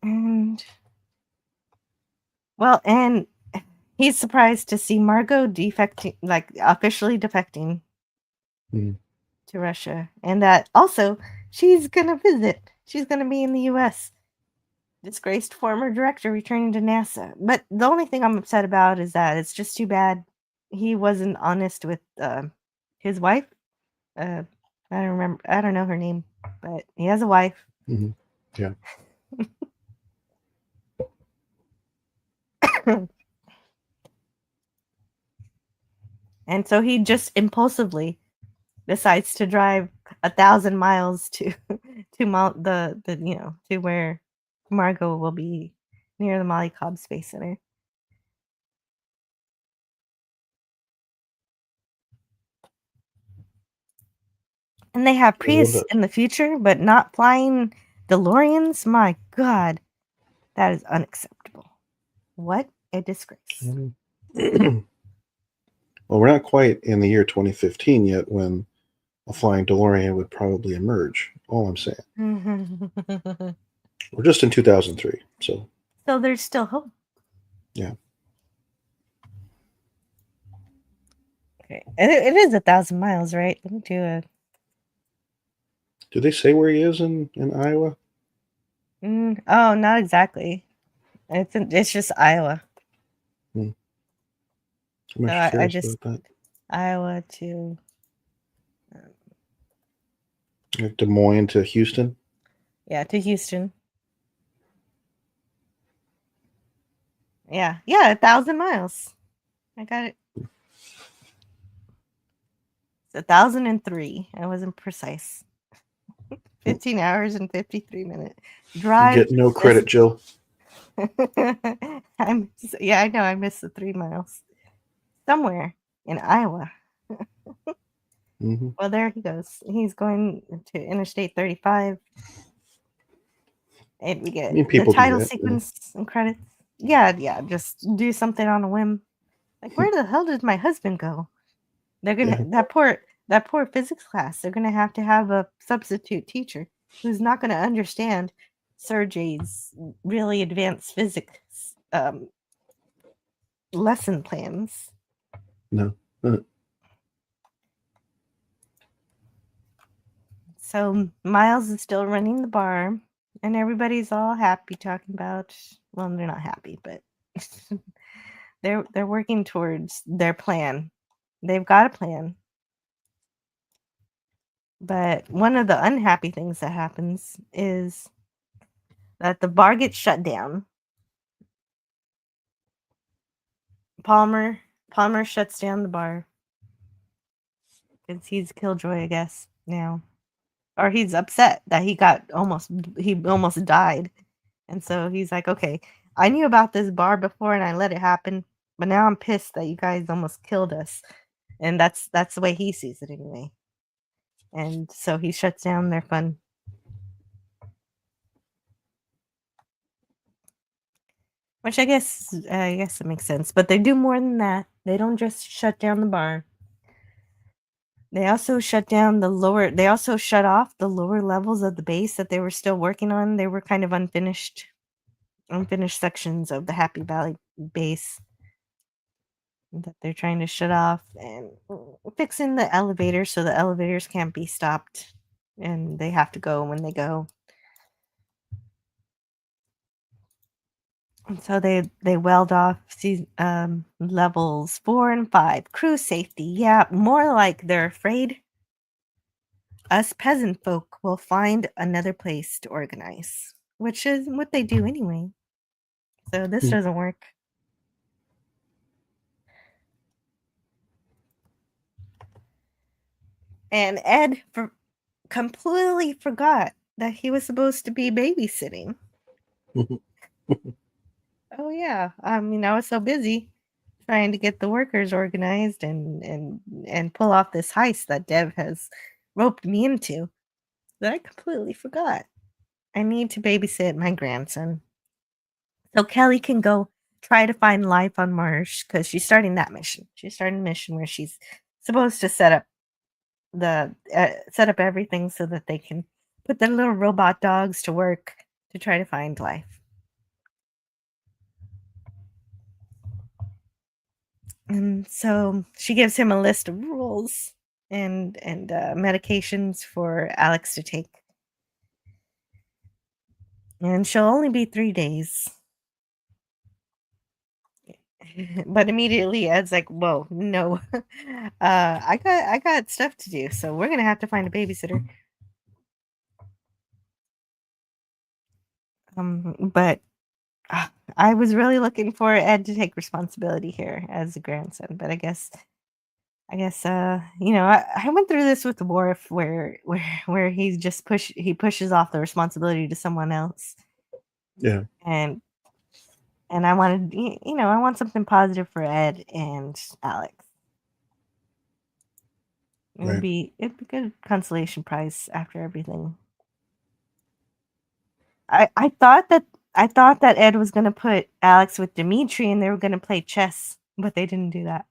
And he's surprised to see Margot defecting, like officially defecting to Russia. And that also she's gonna visit. She's gonna be in the US. Disgraced former director returning to NASA. But the only thing I'm upset about is that it's just too bad he wasn't honest with his wife. I don't know her name, but he has a wife. Mm-hmm. Yeah. And so he just impulsively decides to drive 1,000 miles to Mount to where Margot will be near the Molly Cobb Space Center. And they have Prius in the future, but not flying DeLoreans? My God, that is unacceptable. What a disgrace. Well, we're not quite in the year 2015 yet when a flying DeLorean would probably emerge. All I'm saying. We're just in 2003, so. So there's still hope. Yeah. Okay, it is 1,000 miles, right? Let me do a. Do they say where he is in Iowa? Oh, not exactly. It's just Iowa. I'm actually curious about that. Iowa to Des Moines to Houston. Yeah, to Houston. Yeah, 1,000 miles. I got it. It's 1,003. I wasn't precise. 15 hours and 53 minutes. Drive. You get no credit, Jill. I know. I missed the 3 miles. Somewhere in Iowa. Mm-hmm. Well, there he goes. He's going to Interstate 35. And we get the title sequence and credits. Yeah. Just do something on a whim. Like, where the hell did my husband go? They're gonna that poor physics class. They're gonna have to have a substitute teacher who's not gonna understand Sergey's really advanced physics lesson plans. No. So Miles is still running the bar, and everybody's all happy talking about. Well, they're not happy, but they're working towards their plan. They've got a plan. But one of the unhappy things that happens is that the bar gets shut down. Palmer shuts down the bar because he's killjoy, I guess, now. Or he's upset that he almost died. And so he's like, okay, I knew about this bar before and I let it happen, but now I'm pissed that you guys almost killed us. And that's the way he sees it anyway. And so he shuts down their fun. Which I guess it makes sense. But they do more than that. They don't just shut down the bar. They also shut down the lower. They also shut off the lower levels of the base that they were still working on. They were kind of unfinished sections of the Happy Valley base that they're trying to shut off, and fixing the elevators so the elevators can't be stopped, and they have to go when they go. And so they weld off levels 4 and 5. Crew safety, yeah, more like they're afraid us peasant folk will find another place to organize, which is what they do anyway. So this doesn't work. And Ed completely forgot that he was supposed to be babysitting. Oh yeah, I mean, I was so busy trying to get the workers organized and pull off this heist that Dev has roped me into that I completely forgot. I need to babysit my grandson so Kelly can go try to find life on Mars, because she's starting that mission. She's starting a mission where she's supposed to set up everything so that they can put their little robot dogs to work to try to find life. And so she gives him a list of rules and medications for Alex to take. And she'll only be 3 days. But immediately Ed's like, whoa, no. I got stuff to do, so we're gonna have to find a babysitter. But I was really looking for Ed to take responsibility here as a grandson, but I guess you know, I went through this with the Worf where he pushes off the responsibility to someone else. Yeah. And I wanted, you know, I want something positive for Ed and Alex. It'd be a good consolation prize after everything. I thought that Ed was gonna put Alex with Dimitri and they were gonna play chess, but they didn't do that.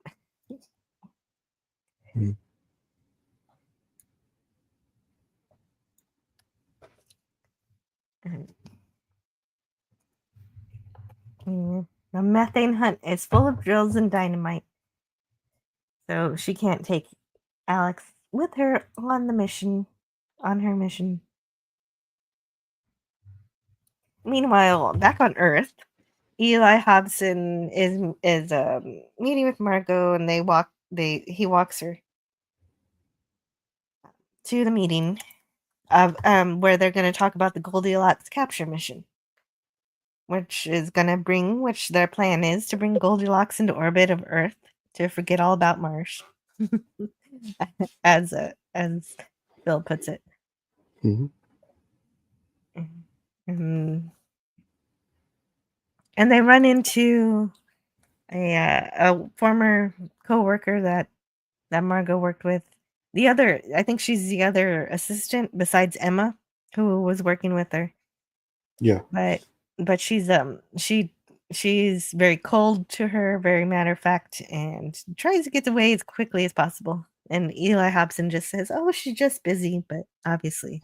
The methane hunt is full of drills and dynamite, so she can't take Alex with her on her mission. Meanwhile, back on Earth, Eli Hobson is meeting with Margot, and he walks her to the meeting of where they're going to talk about the Goldilocks capture mission, which their plan is to bring Goldilocks into orbit of Earth to forget all about Mars, as Bill puts it. And they run into a former co-worker that Margot worked with. I think she's the other assistant besides Emma, who was working with her. Yeah. But she's very cold to her, very matter of fact, and tries to get away as quickly as possible. And Eli Hobson just says, "Oh, she's just busy," but obviously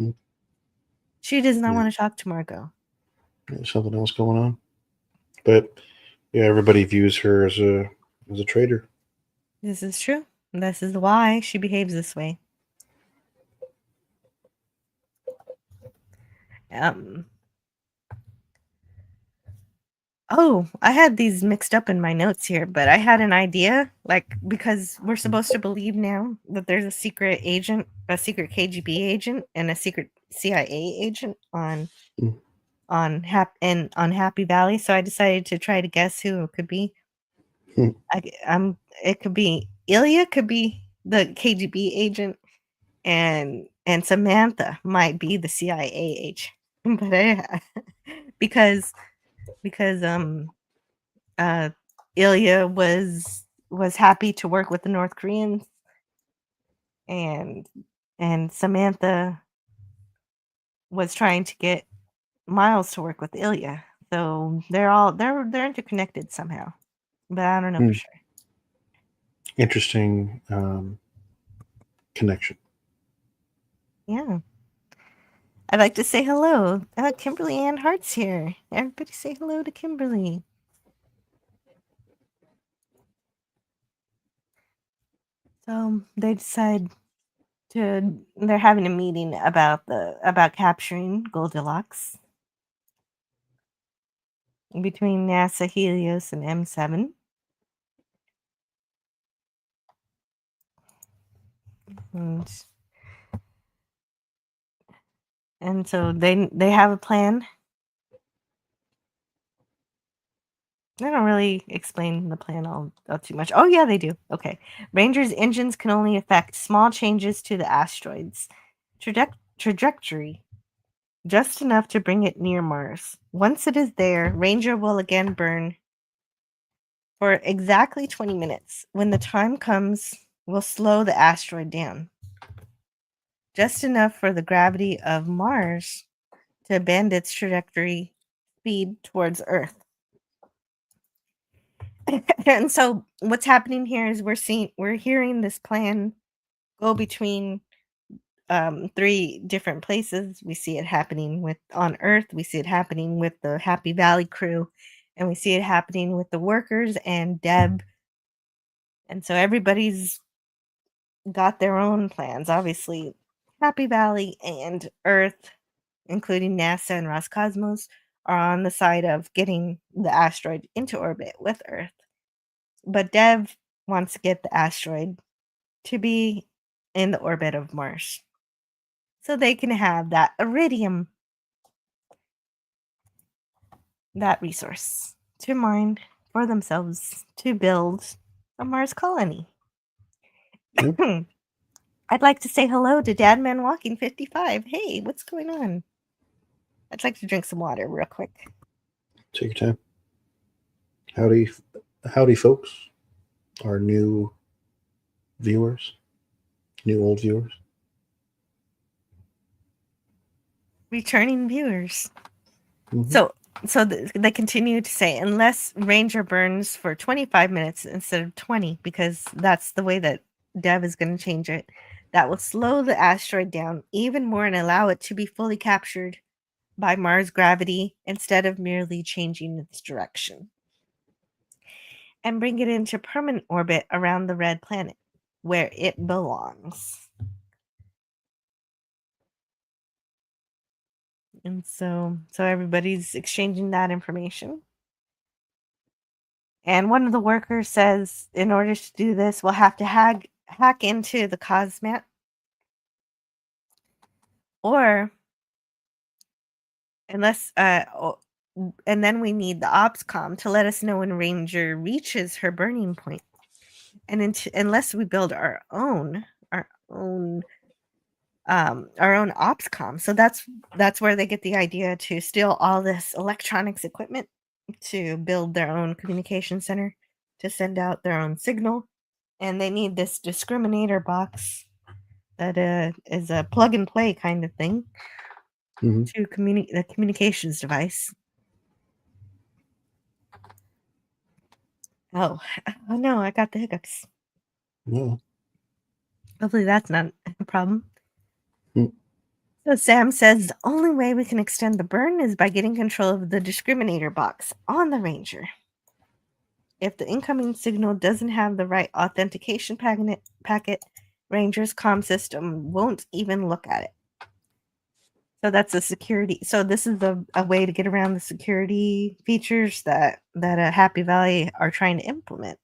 she does not want to talk to Margot. There's something else going on. But yeah, everybody views her as a traitor. This is true. This is why she behaves this way. Oh, I had these mixed up in my notes here, but I had an idea, because we're supposed to believe now that there's a secret agent, a secret KGB agent, and a secret CIA agent on Happy Valley. So I decided to try to guess who it could be. It could be Ilya, could be the KGB agent, and Samantha might be the CIA agent. But because Ilya was happy to work with the North Koreans, and Samantha was trying to get Miles to work with Ilya. So they're interconnected somehow, but I don't know for sure. Interesting. connection. Yeah. I'd like to say hello. Kimberly Ann Hart's here. Everybody say hello to Kimberly. So they decide they're having a meeting about capturing Goldilocks between NASA, Helios, and M7. And so they have a plan. They don't really explain the plan all too much. Oh yeah, they do. Okay. Ranger's engines can only affect small changes to the asteroid's trajectory, just enough to bring it near Mars. Once it is there, Ranger will again burn for exactly 20 minutes. When the time comes, we'll slow the asteroid down, just enough for the gravity of Mars to bend its trajectory speed towards Earth. And so what's happening here is we're hearing this plan go between three different places. We see it happening on Earth, we see it happening with the Happy Valley crew, and we see it happening with the workers and Deb. And so everybody's got their own plans. Obviously, Happy Valley and Earth, including NASA and Roscosmos, are on the side of getting the asteroid into orbit with Earth. But Dev wants to get the asteroid to be in the orbit of Mars so they can have that iridium, that resource to mine for themselves to build a Mars colony. Yep. I'd like to say hello to Dadman Walking 55. Hey, what's going on? I'd like to drink some water real quick. Take your time. Howdy, folks. Our new viewers, new old viewers, Returning viewers. Mhm. So they continue to say, unless Ranger burns for 25 minutes instead of 20, because that's the way that Dev is going to change it. That will slow the asteroid down even more and allow it to be fully captured by Mars gravity instead of merely changing its direction, and bring it into permanent orbit around the red planet where it belongs. And so everybody's exchanging that information. And one of the workers says, in order to do this, we'll have to hack into the Cosmat, or unless and then we need the OpsCom to let us know when Ranger reaches her burning point. And unless we build our own OpsCom, so that's where they get the idea to steal all this electronics equipment to build their own communication center to send out their own signal. And they need this discriminator box that is a plug and play kind of thing Mhm. to the communications device. Oh no, I got the hiccups. Well, Hopefully that's not a problem. Mm. So Sam says the only way we can extend the burn is by getting control of the discriminator box on the Ranger. If the incoming signal doesn't have the right authentication packet, Ranger's comm system won't even look at it. So that's a security. So this is a way to get around the security features that Happy Valley are trying to implement.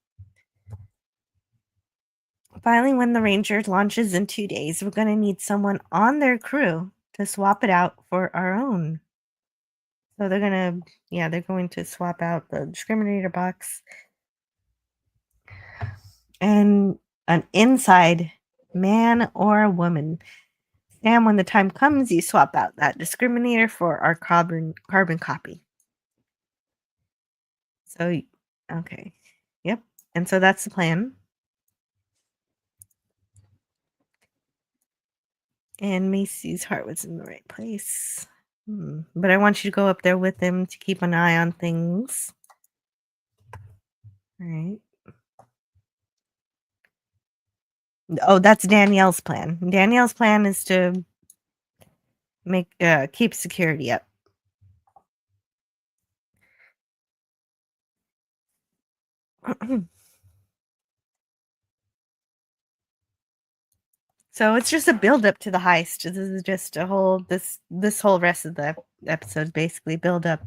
Finally, when the Ranger launches in 2 days, we're going to need someone on their crew to swap it out for our own. So they're going to swap out the discriminator box and an inside man or a woman. And when the time comes, you swap out that discriminator for our carbon copy. So, okay. Yep. And so that's the plan. And Macy's heart was in the right place. But I want you to go up there with him to keep an eye on things. All right. Oh, that's Danielle's plan. Danielle's plan is to keep security up. So it's just a build up to the heist. This is just a whole this whole rest of the episode basically build up.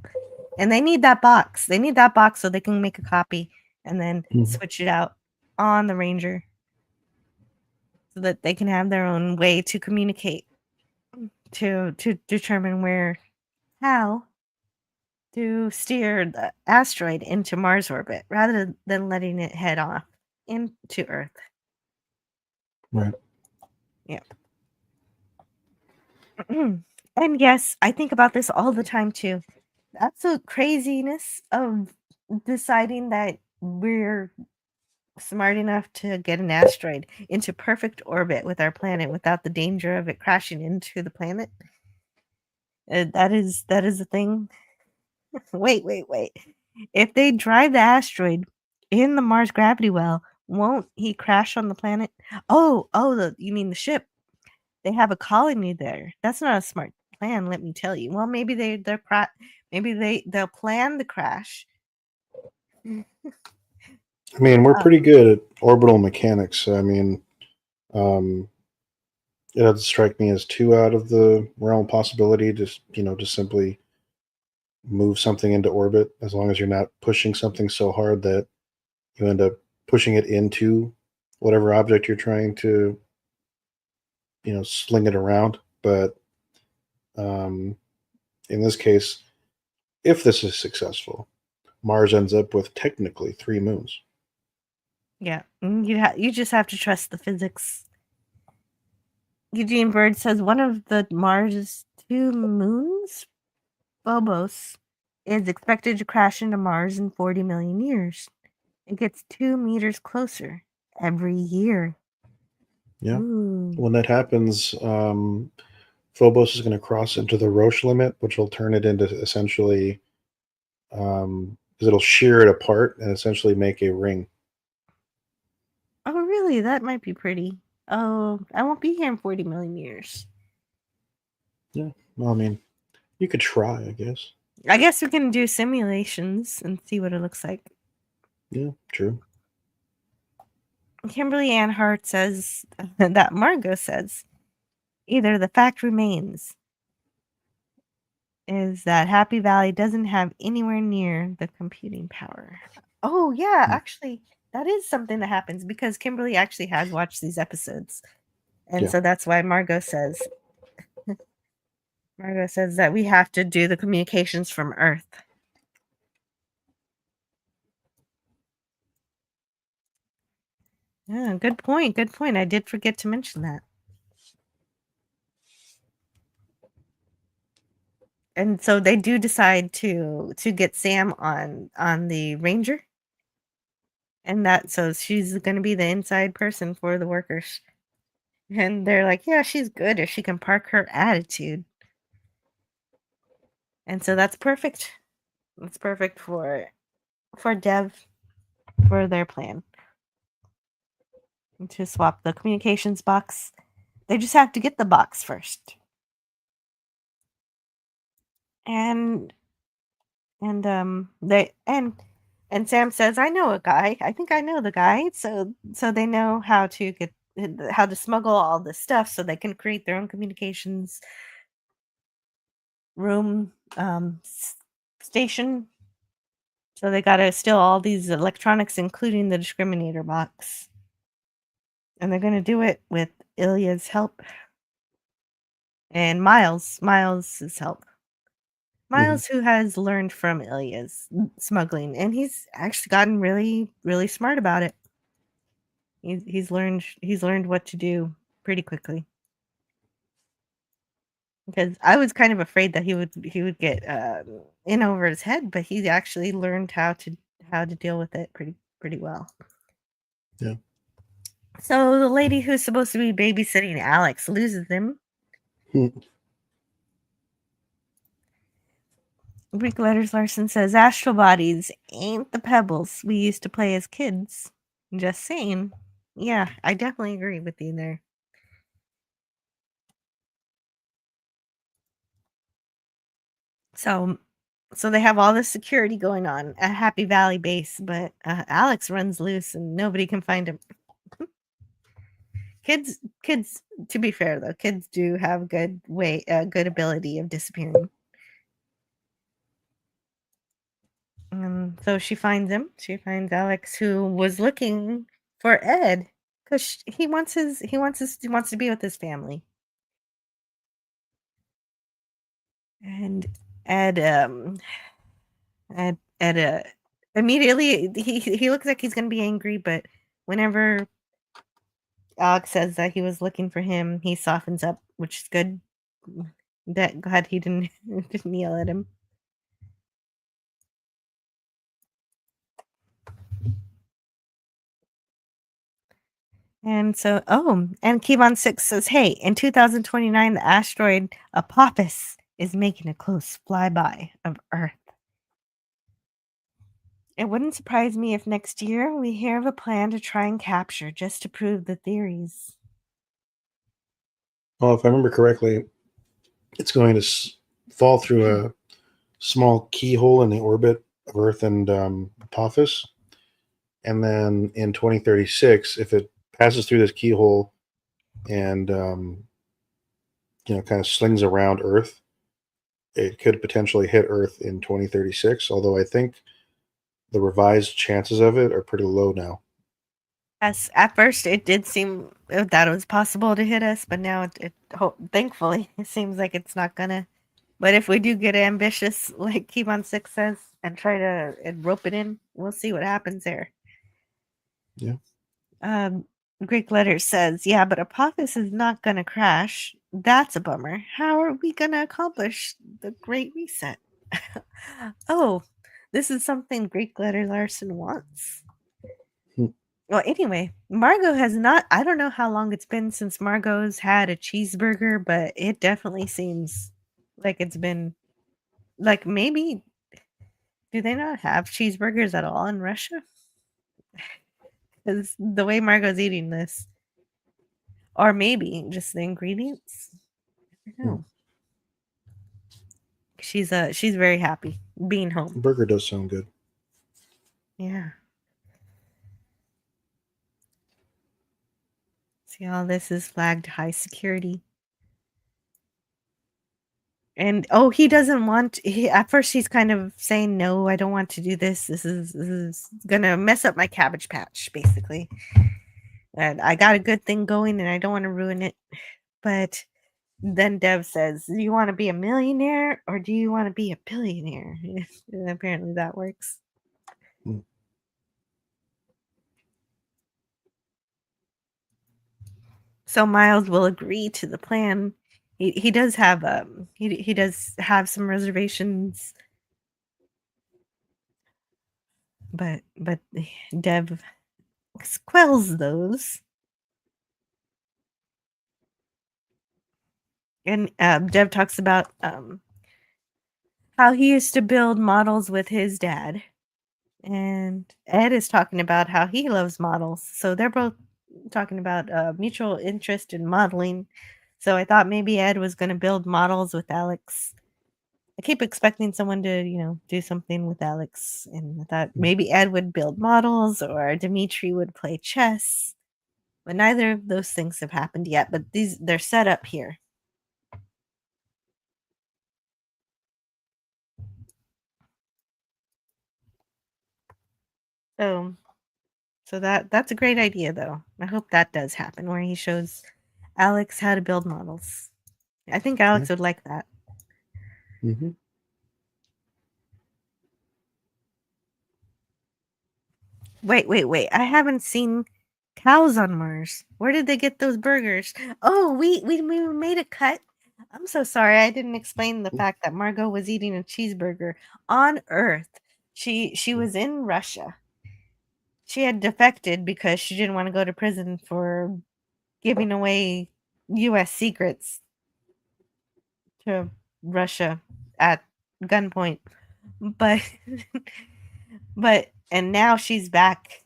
And they need that box. They need that box so they can make a copy and then switch it out on the Ranger so that they can have their own way to communicate to determine how to steer the asteroid into Mars orbit rather than letting it head off into Earth. Right. Yeah. And yes, I think about this all the time too. That's the craziness of deciding that we're smart enough to get an asteroid into perfect orbit with our planet without the danger of it crashing into the planet. That is a thing. Wait. If they drive the asteroid in the Mars gravity well, won't he crash on the planet? Oh, you mean the ship? They have a colony there. That's not a smart plan, let me tell you. Well, maybe they'll plan the crash. I mean, we're pretty good at orbital mechanics. I mean, it doesn't strike me as too out of the realm of possibility. Just simply move something into orbit, as long as you're not pushing something so hard that you end up pushing it into whatever object you're trying to, sling it around. But in this case, if this is successful, Mars ends up with technically 3 moons. Yeah, you just have to trust the physics. Eugene Bird says one of the Mars' 2 moons, Phobos, is expected to crash into Mars in 40 million years. It gets 2 meters closer every year. Yeah. Ooh. When that happens, Phobos is going to cross into the Roche limit, which will turn it into essentially, because it'll shear it apart and essentially make a ring. Oh, really? That might be pretty. Oh, I won't be here in 40 million years. Yeah. Well, I mean, you could try, I guess. I guess we can do simulations and see what it looks like. Yeah, true. Kimberly Ann Hart says that Margot says, either the fact remains is that Happy Valley doesn't have anywhere near the computing power. Oh, yeah, actually, that is something that happens because Kimberly actually has watched these episodes. And so that's why Margot says that we have to do the communications from Earth. Yeah, good point. Good point. I did forget to mention that. And so they do decide to get Sam on the Ranger. And so she's going to be the inside person for the workers. And they're like, yeah, she's good if she can park her attitude. And so that's perfect. That's perfect for Dev, for their plan. To swap the communications box. They just have to get the box first. And Sam says, I know a guy. I think I know the guy. So they know how to smuggle all this stuff so they can create their own communications room station. So they got to steal all these electronics, including the discriminator box. And they're going to do it with Ilya's help. And Miles' help. Miles, who has learned from Ilya's smuggling, and he's actually gotten really, really smart about it. He's learned what to do pretty quickly. Because I was kind of afraid that he would get in over his head, but he actually learned how to deal with it pretty well. Yeah. So the lady who's supposed to be babysitting Alex loses him. Greek Letters Larson says, astral bodies ain't the pebbles we used to play as kids. Just saying. Yeah, I definitely agree with you there. So so they have all this security going on at Happy Valley base, but Alex runs loose and nobody can find him. Kids to be fair though, kids do have good ability of disappearing. So she finds him. She finds Alex, who was looking for Ed because he wants to be with his family. And Ed immediately he looks like he's gonna be angry, but whenever Alex says that he was looking for him, he softens up, which is good. That glad he didn't didn't yell at him. And so, and Kevon 6 says, hey, in 2029, the asteroid Apophis is making a close flyby of Earth. It wouldn't surprise me if next year we hear of a plan to try and capture just to prove the theories. Well, if I remember correctly, it's going to fall through a small keyhole in the orbit of Earth and Apophis. And then in 2036, if it passes through this keyhole and kind of slings around Earth, it could potentially hit Earth in 2036. Although I think the revised chances of it are pretty low now. Yes, at first it did seem that it was possible to hit us, but now thankfully it seems like it's not gonna. But if we do get ambitious, like Kevon 6 says, and try to rope it in, we'll see what happens there. Yeah. Greek letter says, yeah, but Apophis is not going to crash. That's a bummer. How are we going to accomplish the Great Reset? Oh, this is something Greek letter Larson wants. Well, anyway, Margot has not. I don't know how long it's been since Margot's had a cheeseburger, but it definitely seems like it's been like maybe. Do they not have cheeseburgers at all in Russia? Because the way Margot's eating this, or maybe just the ingredients. I don't know. She's very happy being home. Burger does sound good. Yeah. See, all this is flagged high security. And he doesn't want. At first, he's kind of saying, "No, I don't want to do this. This is gonna mess up my Cabbage Patch, basically. And I got a good thing going, and I don't want to ruin it." But then Dev says, "Do you want to be a millionaire or do you want to be a billionaire?" And apparently, that works. So Miles will agree to the plan. He does have he does have some reservations, but Dev quells those. And Dev talks about how he used to build models with his dad, and Ed is talking about how he loves models. So they're both talking about mutual interest in modeling. So I thought maybe Ed was going to build models with Alex. I keep expecting someone to, do something with Alex, and I thought maybe Ed would build models or Dimitri would play chess. But neither of those things have happened yet, but they're set up here. So that's a great idea though. I hope that does happen where he shows Alex how to build models. I think Alex would like that. Mm-hmm. Wait. I haven't seen cows on Mars. Where did they get those burgers? Oh, we made a cut. I'm so sorry. I didn't explain the fact that Margot was eating a cheeseburger on Earth. She was in Russia. She had defected because she didn't want to go to prison for giving away US secrets to Russia at gunpoint. But and now she's back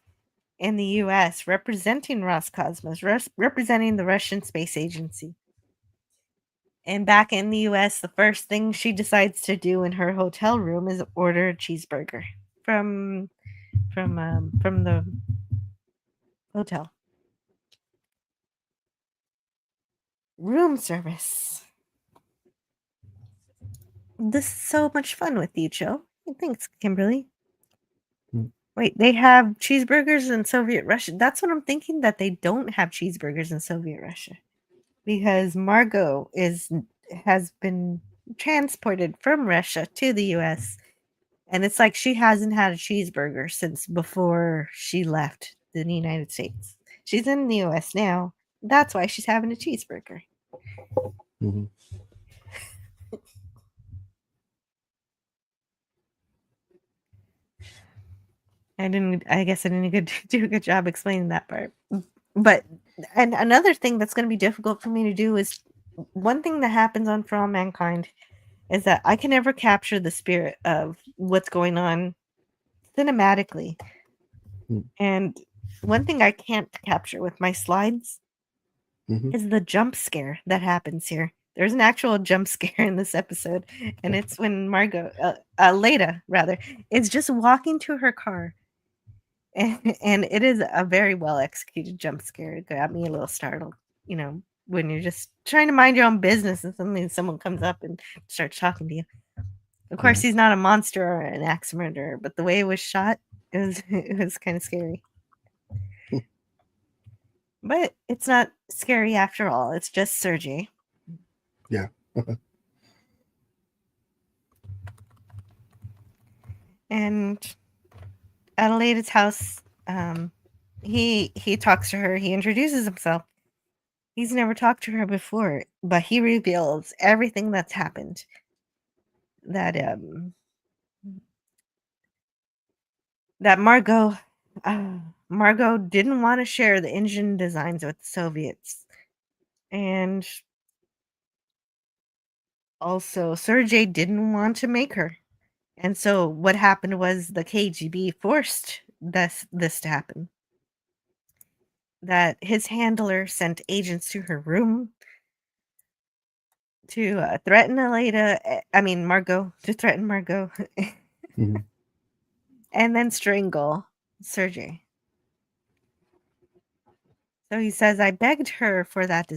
in the US representing Roscosmos, representing the Russian Space Agency. And back in the US, the first thing she decides to do in her hotel room is order a cheeseburger from the hotel. Room service. This is so much fun with you, Joe. Thanks, Kimberly. Wait, they have cheeseburgers in Soviet Russia. That's what I'm thinking, that they don't have cheeseburgers in Soviet Russia. Because Margot has been transported from Russia to the US. And it's like she hasn't had a cheeseburger since before she left the United States. She's in the US now. That's why she's having a cheeseburger. Mm-hmm. I guess I didn't do a good job explaining that part. But and another thing that's going to be difficult for me to do is, one thing that happens on For All Mankind is that I can never capture the spirit of what's going on cinematically. And one thing I can't capture with my slides is the jump scare that happens here. There's an actual jump scare in this episode, and it's when Leda rather, is just walking to her car. And it is a very well executed jump scare. It got me a little startled, when you're just trying to mind your own business and suddenly someone comes up and starts talking to you. Of course, he's not a monster or an axe murderer, but the way it was shot, it was kind of scary. But it's not scary after all. It's just Sergey. Yeah. And at Aleda's house, he talks to her. He introduces himself. He's never talked to her before, but he reveals everything that's happened. That Margot didn't want to share the engine designs with the Soviets, and also Sergey didn't want to make her. And so what happened was the KGB forced this to happen. That his handler sent agents to her room to threaten Margot, to threaten Margot, Mm-hmm. and then strangle Sergey. So he says, I begged her for that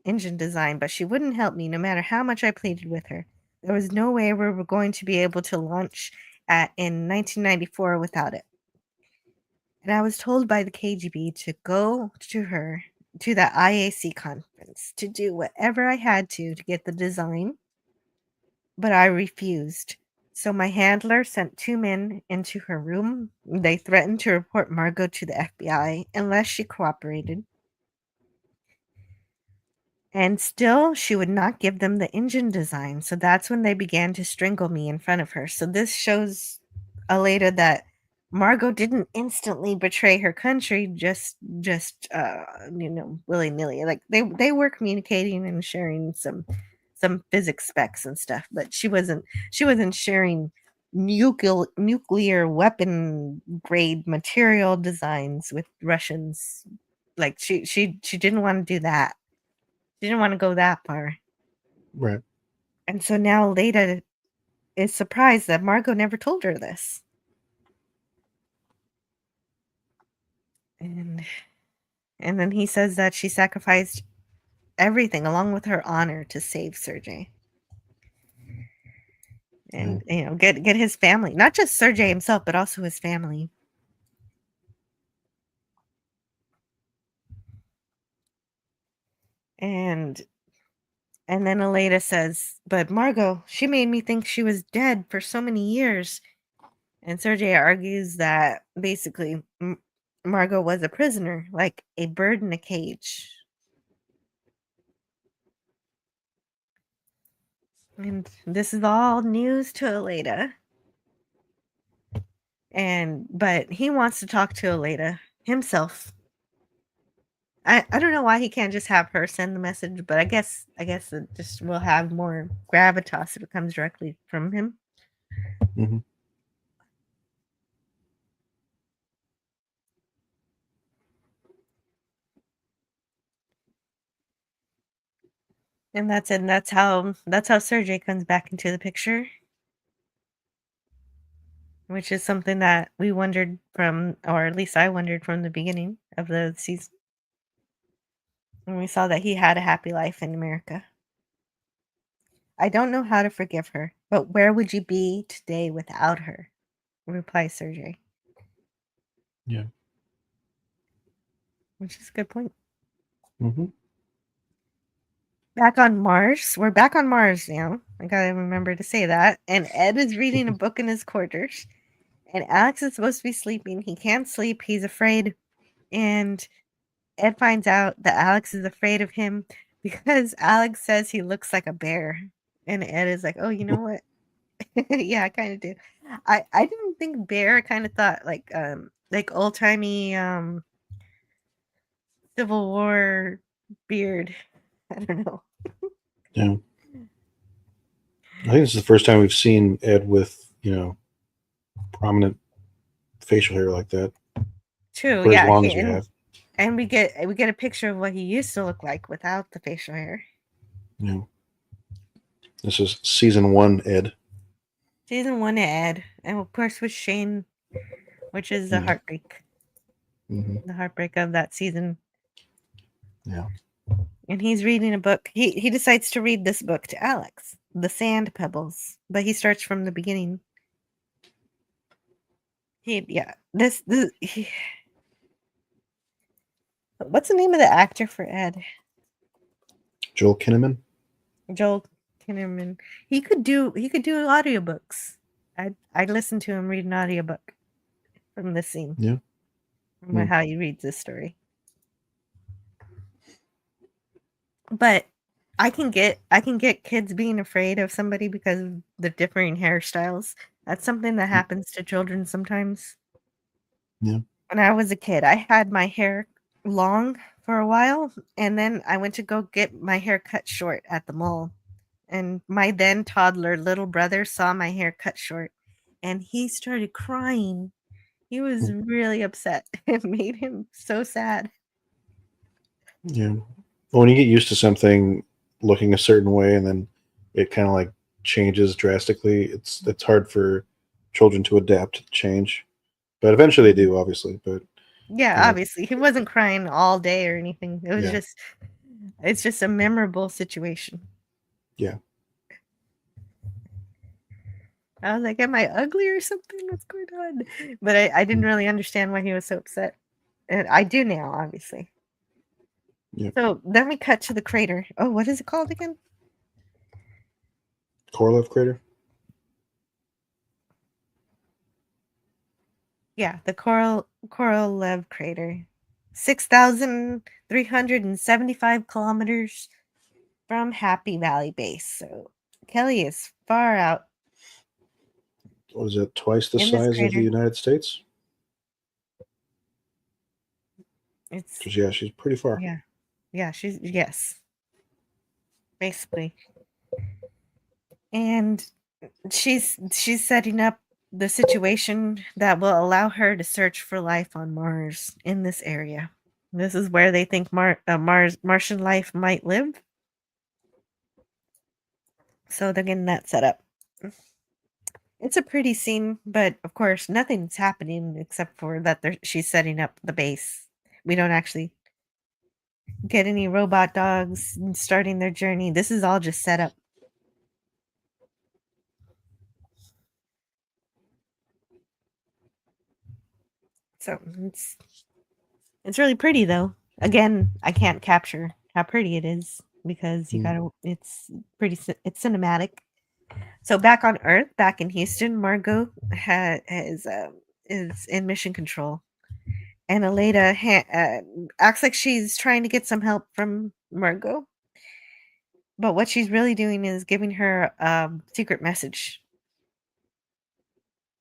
engine design, but she wouldn't help me no matter how much I pleaded with her. There was no way we were going to be able to launch in 1994 without it. And I was told by the KGB to go to her, to the IAC conference, to do whatever I had to get the design, but I refused. So my handler sent 2 men into her room. They threatened to report Margot to the FBI unless she cooperated. And still, she would not give them the engine design. So that's when they began to strangle me in front of her. So this shows Aleda that Margot didn't instantly betray her country just willy-nilly. Like they were communicating and sharing some physics specs and stuff, but she wasn't sharing nuclear weapon grade material designs with Russians. Like she didn't want to do that. She didn't want to go that far. Right. And so now Leda is surprised that Margot never told her this. And then he says that she sacrificed everything along with her honor to save Sergey. And get his family, not just Sergey himself, but also his family. And then Aleda says, but Margot, she made me think she was dead for so many years. And Sergey argues that basically Margot was a prisoner, like a bird in a cage. And this is all news to Aleda. But he wants to talk to Aleda himself. I don't know why he can't just have her send the message, but I guess it just will have more gravitas if it comes directly from him. Mm-hmm. And that's how Sergey comes back into the picture, which is something that we wondered from, or at least I wondered from the beginning of the season. When we saw that he had a happy life in America. I don't know how to forgive her, but where would you be today without her? Replies Sergey. Yeah. Which is a good point. Mm-hmm. Back on Mars. We're back on Mars now. I gotta remember to say that. And Ed is reading a book in his quarters. And Alex is supposed to be sleeping. He can't sleep. He's afraid. And Ed finds out that Alex is afraid of him because Alex says he looks like a bear. And Ed is like, oh, you know what? Yeah, I kind of do. I didn't think bear. I kind of thought like old timey Civil War beard. I don't know. Yeah. I think this is the first time we've seen Ed with, prominent facial hair like that. True, For as yeah. long as we have. And we get a picture of what he used to look like without the facial hair. Yeah. This is season 1 Ed. Season 1 Ed, and of course with Shane, which is the heartbreak. Mm-hmm. The heartbreak of that season. Yeah. And he's reading a book. He decides to read this book to Alex, The Sand Pebbles, but he starts from the beginning. What's the name of the actor for Ed? Joel Kinnaman. Joel Kinnaman. He could do audiobooks. I'd listen to him read an audiobook from this scene. Yeah. From how he reads this story. But I can get kids being afraid of somebody because of the differing hairstyles. That's something that happens to children sometimes. Yeah. When I was a kid, I had my hair long for a while, and then I went to go get my hair cut short at the mall. And my then toddler little brother saw my hair cut short, and he started crying. He was really upset. It made him so sad. Yeah. When you get used to something looking a certain way and then it kind of like changes drastically, it's hard for children to adapt to the change. But eventually they do, obviously. But yeah, obviously he wasn't crying all day or anything. It was it's just a memorable situation. Yeah. I was like, am I ugly or something? What's going on? But I didn't really understand why he was so upset. And I do now, obviously. Yeah. So then we cut to the crater. Oh, what is it called again? Korolev crater? Yeah, the Korolev crater. 6,375 kilometers from Happy Valley Base. So Kelly is far out. What is it? Twice the In this size of crater. the United States? It's Because, she's pretty far. yeah. Yeah, yes. Basically. And she's setting up the situation that will allow her to search for life on Mars in this area. This is where they think Martian life might live. So they're getting that set up. It's a pretty scene, but of course nothing's happening except for that she's setting up the base. We don't actually get any robot dogs starting their journey. This is all just set up. So it's really pretty though. Again, I can't capture how pretty it is because it's cinematic. So back on Earth, back in Houston, Margot is in mission control, and Aleda acts like she's trying to get some help from Margot, but what she's really doing is giving her a secret message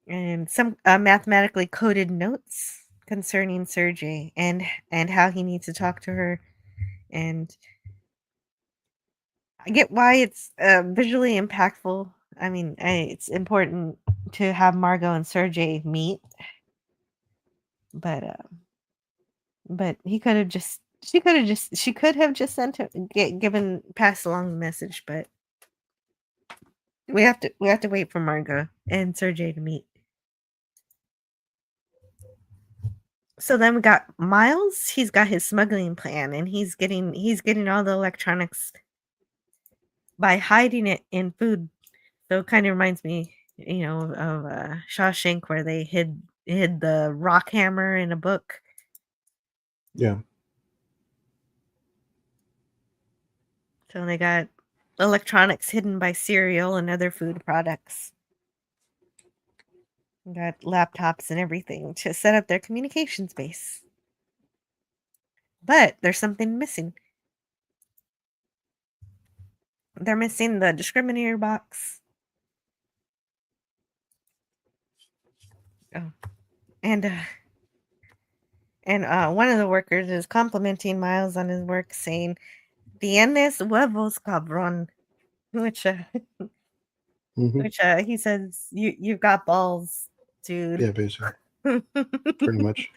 and some mathematically coded notes concerning Sergey and how he needs to talk to her. And I get why it's visually impactful. I mean, it's important to have Margot and Sergey meet, but he could have just She could have just sent her passed along the message, but we have to wait for Margot and Sergey to meet. So then we got Miles. He's got his smuggling plan, and he's getting all the electronics by hiding it in food. So it kind of reminds me, of Shawshank, where they hid the rock hammer in a book. Yeah. So they got electronics hidden by cereal and other food products. They got laptops and everything to set up their communications base. But there's something missing. They're missing the discriminator box. Oh. And one of the workers is complimenting Miles on his work, saying, "Tienes huevos, cabrón," which he says, "You've got balls, dude." Yeah, basically. Pretty much.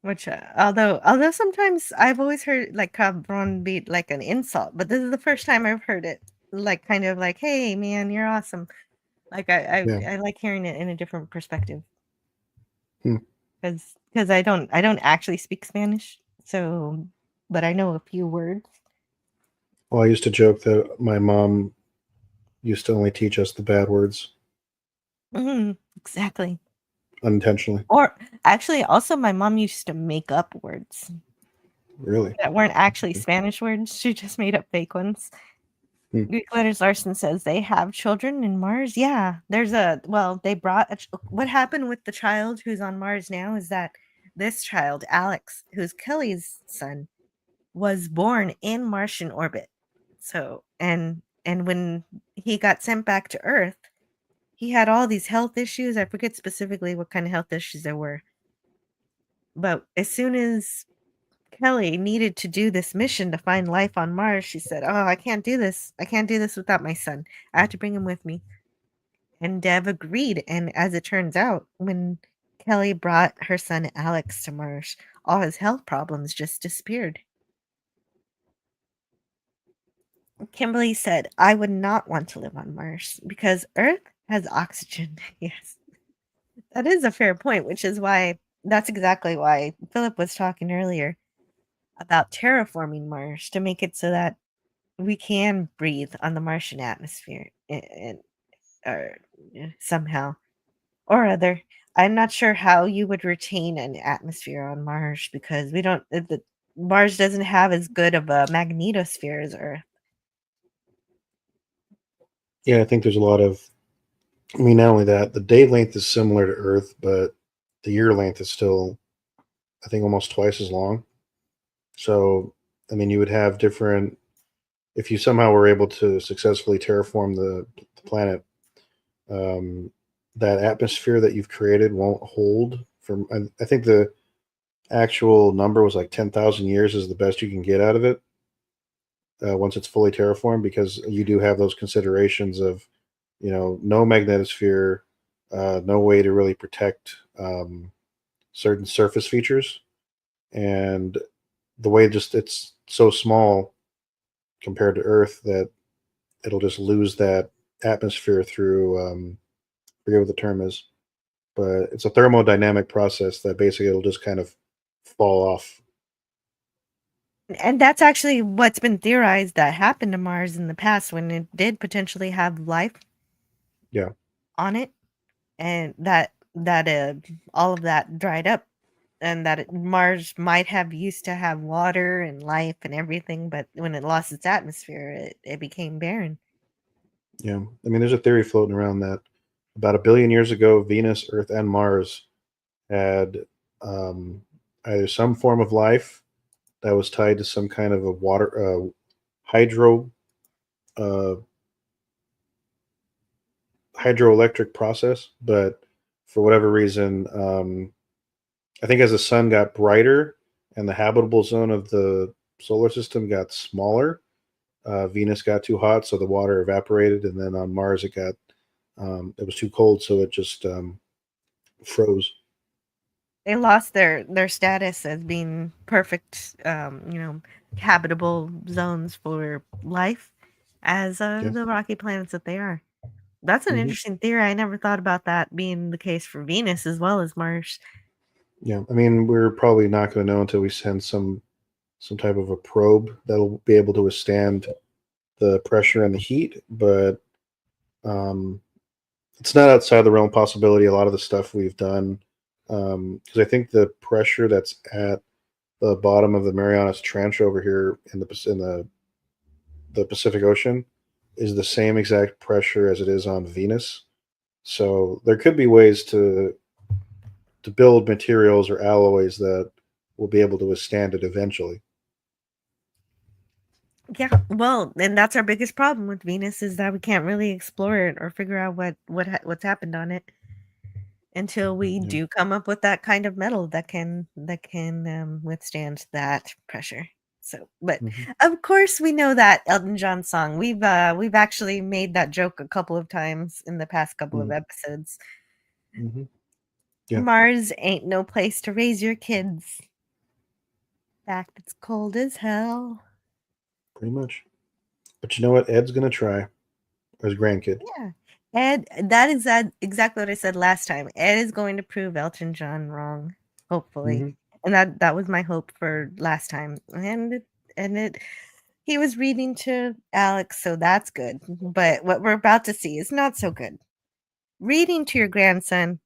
Which, although sometimes I've always heard like cabron be like an insult, but this is the first time I've heard it like kind of like, "Hey man, you're awesome." Like I like hearing it in a different perspective. Because I don't actually speak Spanish, so but I know a few words. Well, I used to joke that my mom used to only teach us the bad words. Exactly. Unintentionally. Or actually, also my mom used to make up words. Really? That weren't actually Spanish words. She just made up fake ones. Greek Letters Larson says they have children in Mars. Yeah, they brought what happened with the child who's on Mars now is that this child, Alex, who's Kelly's son, was born in Martian orbit. So, and when he got sent back to Earth, he had all these health issues. I forget specifically what kind of health issues there were. But as soon as Kelly needed to do this mission to find life on Mars, she said, "Oh, I can't do this. I can't do this without my son. I have to bring him with me." And Dev agreed. And as it turns out, when Kelly brought her son Alex to Mars, all his health problems just disappeared. Kimberly said, "I would not want to live on Mars because Earth has oxygen." Yes, that is a fair point, which is why that's exactly why Philip was talking earlier about terraforming Mars to make it so that we can breathe on the Martian atmosphere or somehow or other. I'm not sure how you would retain an atmosphere on Mars because we don't. Mars doesn't have as good of a magnetosphere as Earth. Yeah, I think there's a lot of. I mean, not only that, the day length is similar to Earth, but the year length is still, I think, almost twice as long. So, I mean, you would have different. If you somehow were able to successfully terraform the planet, that atmosphere that you've created won't hold for. I think the actual number was like 10,000 years is the best you can get out of it once it's fully terraformed, because you do have those considerations of, no magnetosphere, no way to really protect certain surface features, and the way it's so small compared to Earth that it'll just lose that atmosphere through forget what the term is, but it's a thermodynamic process that basically it'll just kind of fall off. And that's actually what's been theorized that happened to Mars in the past when it did potentially have life on it, and that all of that dried up, and that Mars might have used to have water and life and everything, but when it lost its atmosphere, it became barren. Yeah, I mean, there's a theory floating around that about 1 billion years ago, Venus, Earth, and Mars had either some form of life that was tied to some kind of a water hydroelectric process, but for whatever reason, I think as the sun got brighter and the habitable zone of the solar system got smaller, Venus got too hot, so the water evaporated, and then on Mars it got it was too cold, so it just froze. They lost their status as being perfect, habitable zones for life as Yeah. the rocky planets that they are. That's an Mhm. interesting theory. I never thought about that being the case for Venus as well as Mars. Yeah. I mean, we're probably not going to know until we send some type of a probe that'll be able to withstand the pressure and the heat, but um, it's not outside the realm of possibility. A lot of the stuff we've done, because I think the pressure that's at the bottom of the Marianas Trench over here in the Pacific Ocean is the same exact pressure as it is on Venus. So there could be ways to build materials or alloys that will be able to withstand it eventually. Yeah, well, and that's our biggest problem with Venus is that we can't really explore it or figure out what's happened on it until we Yeah. do come up with that kind of metal that can withstand that pressure. So, but Hmm. of course we know that Elton John song. We've actually made that joke a couple of times in the past couple of episodes. Hmm. Yeah, Mars ain't no place to raise your kids. Fact, it's cold as hell. pretty much. But you know what? Ed's gonna try. Or his grandkid. Yeah. Ed, that is exactly what I said last time. Ed is going to prove Elton John wrong, hopefully. Hmm. And that was my hope for last time. And he was reading to Alex, so that's good. But what we're about to see is not so good. Reading to your grandson,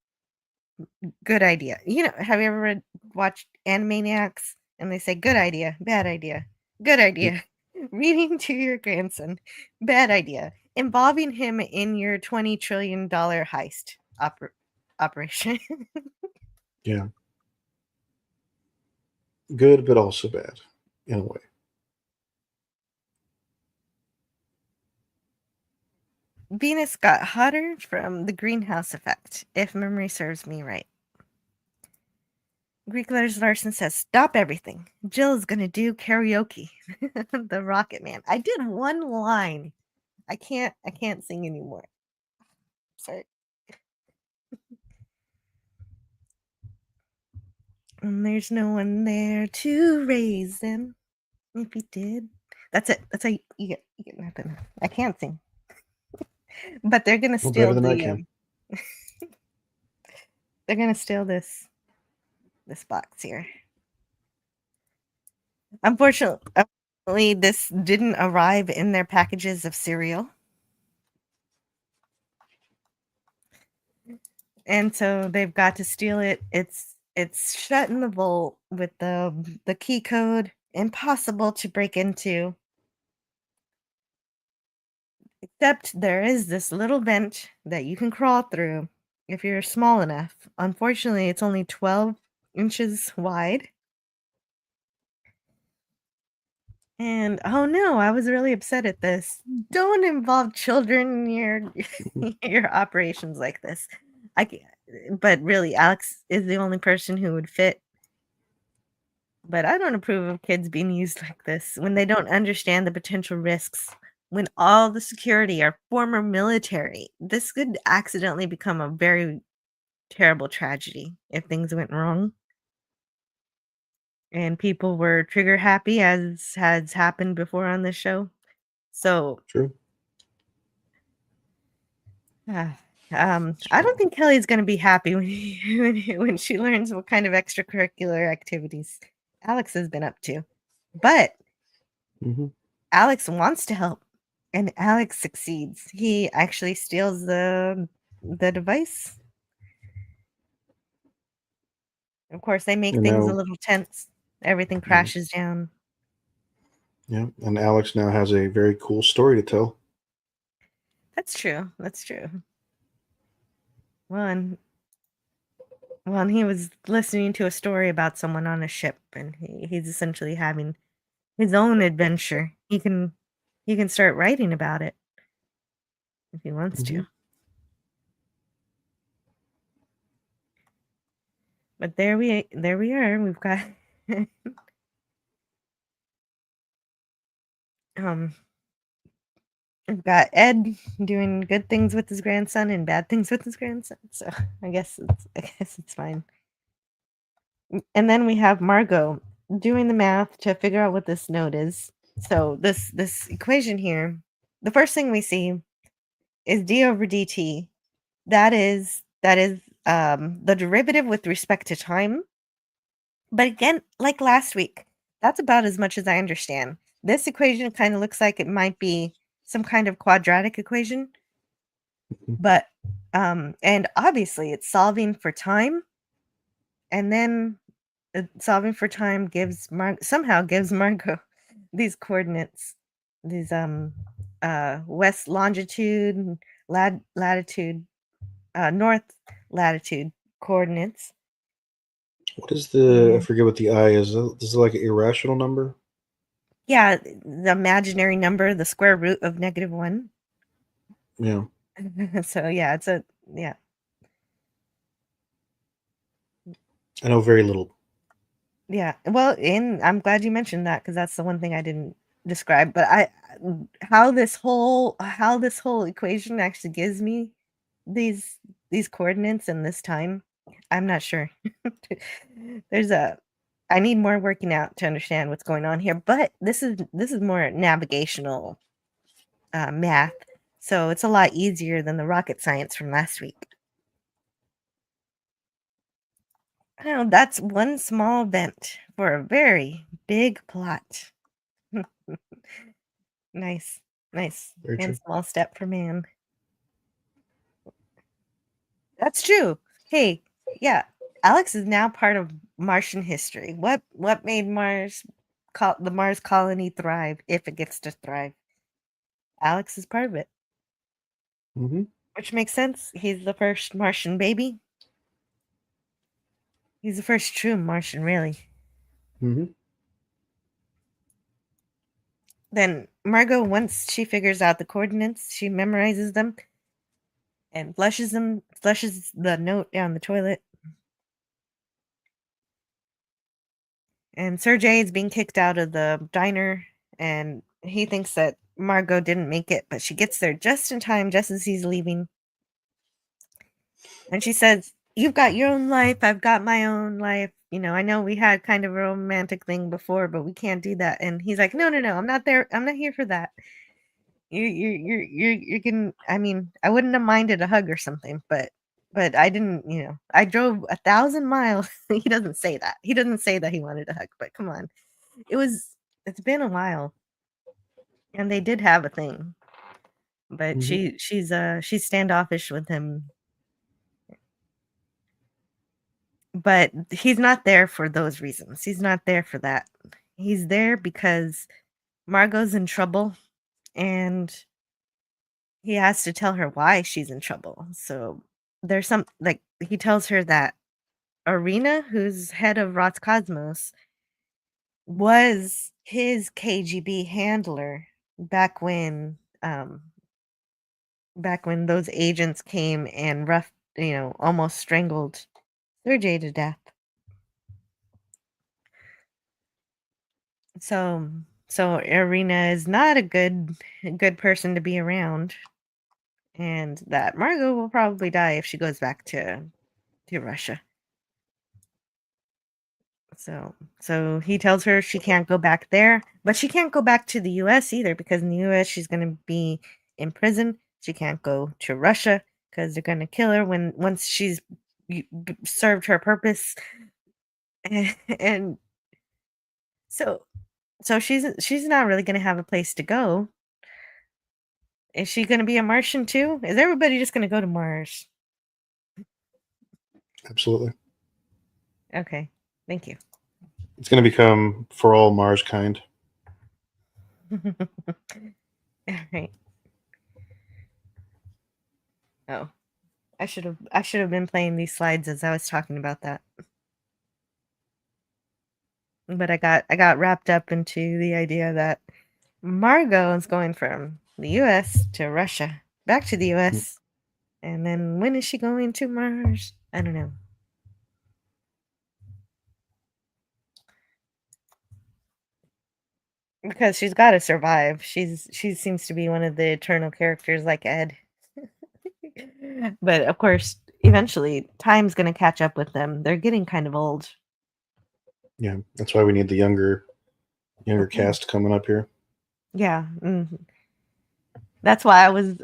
good idea. Have you ever watched Animaniacs and they say good idea, bad idea, good idea? Reading to your grandson, bad idea. Involving him in your $20 trillion heist operation. Yeah. Good, but also bad in a way. Venus got hotter from the greenhouse effect, if memory serves me right. Greek letters Larson says, "Stop everything. Jill is gonna do karaoke." The Rocket Man. I did one line. I can't sing anymore. Sorry. And there's no one there to raise them. If you did. That's it. That's how you get nothing. I can't sing. But they're gonna Well, better steal than I can. they're gonna steal this box here. Unfortunately, this didn't arrive in their packages of cereal. And so they've got to steal it. It's shut in the vault with the key code, impossible to break into. Except there is this little vent that you can crawl through if you're small enough. Unfortunately, it's only 12 inches wide. And oh no, I was really upset at this. Don't involve children in your your operations like this. But really, Alex is the only person who would fit. But I don't approve of kids being used like this when they don't understand the potential risks. When all the security are former military, this could accidentally become a very terrible tragedy if things went wrong. And people were trigger happy, as has happened before on this show. So, True. uh, I don't think Kelly's gonna be happy when she learns what kind of extracurricular activities Alex has been up to. But Hmm. Alex wants to help, and Alex succeeds. He actually steals the device. Of course, they make And things a now, little tense. Everything yeah, crashes down. yeah. And Alex now has a very cool story to tell. That's true. That's true. Well, and he was listening to a story about someone on a ship, and he's essentially having his own adventure. He can start writing about it if he wants Hmm. to. But there we are. Um we've got Ed doing good things with his grandson and bad things with his grandson. So I guess it's fine. And then we have Margot doing the math to figure out what this node is. So this equation here, the first thing we see is d over dt. That is the derivative with respect to time. But again, like last week, that's about as much as I understand. This equation kind of looks like it might be some kind of quadratic equation. But and obviously it's solving for time, and then solving for time somehow gives Margot these coordinates, these west longitude, latitude, north latitude coordinates. What is the? I forget what the I is. Is it like an irrational number? Yeah, the imaginary number, the square root of -1. Yeah. So yeah, it's a yeah. I know very little. Yeah. Well, and I'm glad you mentioned that because that's the one thing I didn't describe. But how this whole equation actually gives me these coordinates and this time, I'm not sure. There's a I need more working out to understand what's going on here. But this is more navigational math, so it's a lot easier than the rocket science from last week. Oh, that's one small event for a very big plot. Nice, nice. Very And true. small step for man. That's true. Hey, yeah, Alex is now part of Martian history. What made the Mars colony thrive, if it gets to thrive? Alex is part of it, Mm-hmm. which makes sense. He's the first Martian baby. He's the first true Martian, really. Mm-hmm. Then Margot, once she figures out the coordinates, she memorizes them and flushes the note down the toilet. And Sergey is being kicked out of the diner, and he thinks that Margot didn't make it, but she gets there just in time, just as he's leaving. And she says, "You've got your own life, I've got my own life. You know, I know we had kind of a romantic thing before, but we can't do that." And he's like, "No, no, no, I'm not there. I'm not here for that. You're getting. I mean, I wouldn't have minded a hug or something, but I didn't. You know, I drove 1,000 miles." He doesn't say that. He doesn't say that he wanted a hug, but come on, it's been a while, and they did have a thing, but Mm-hmm. she's standoffish with him. But he's not there for those reasons. He's not there for that. He's there because Margot's in trouble, and he has to tell her why she's in trouble. So there's some like he tells her that Arena, who's head of Roscosmos, was his KGB handler back when those agents came and almost strangled Sergey to death. So Arena is not a good person to be around, and that Margot will probably die if she goes back to Russia. So he tells her she can't go back there, but she can't go back to the US either, because in the US she's going to be in prison. She can't go to Russia because they're going to kill her once she's served her purpose. And so she's not really going to have a place to go. Is she going to be a Martian too? Is everybody just going to go to Mars? Absolutely. Okay. Thank you. It's going to become for all Mars kind. All right. Oh, I should have been playing these slides as I was talking about that. But I got wrapped up into the idea that Margot is going from the US to Russia, back to the US. And then when is she going to Mars? I don't know. Because she's got to survive. She seems to be one of the eternal characters like Ed. But of course, eventually time's going to catch up with them. They're getting kind of old. Yeah, that's why we need the younger cast coming up here. Yeah. That's why I was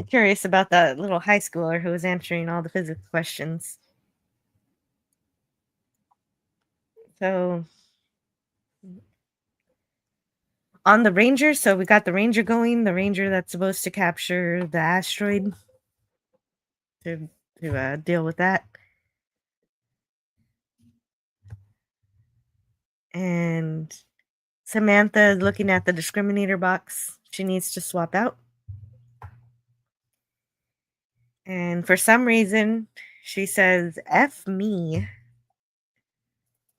curious about that little high schooler who was answering all the physics questions. So on the Ranger, so we got the Ranger going, the Ranger that's supposed to capture the asteroid to deal with that. And Samantha is looking at the discriminator box she needs to swap out. And for some reason, she says, F me.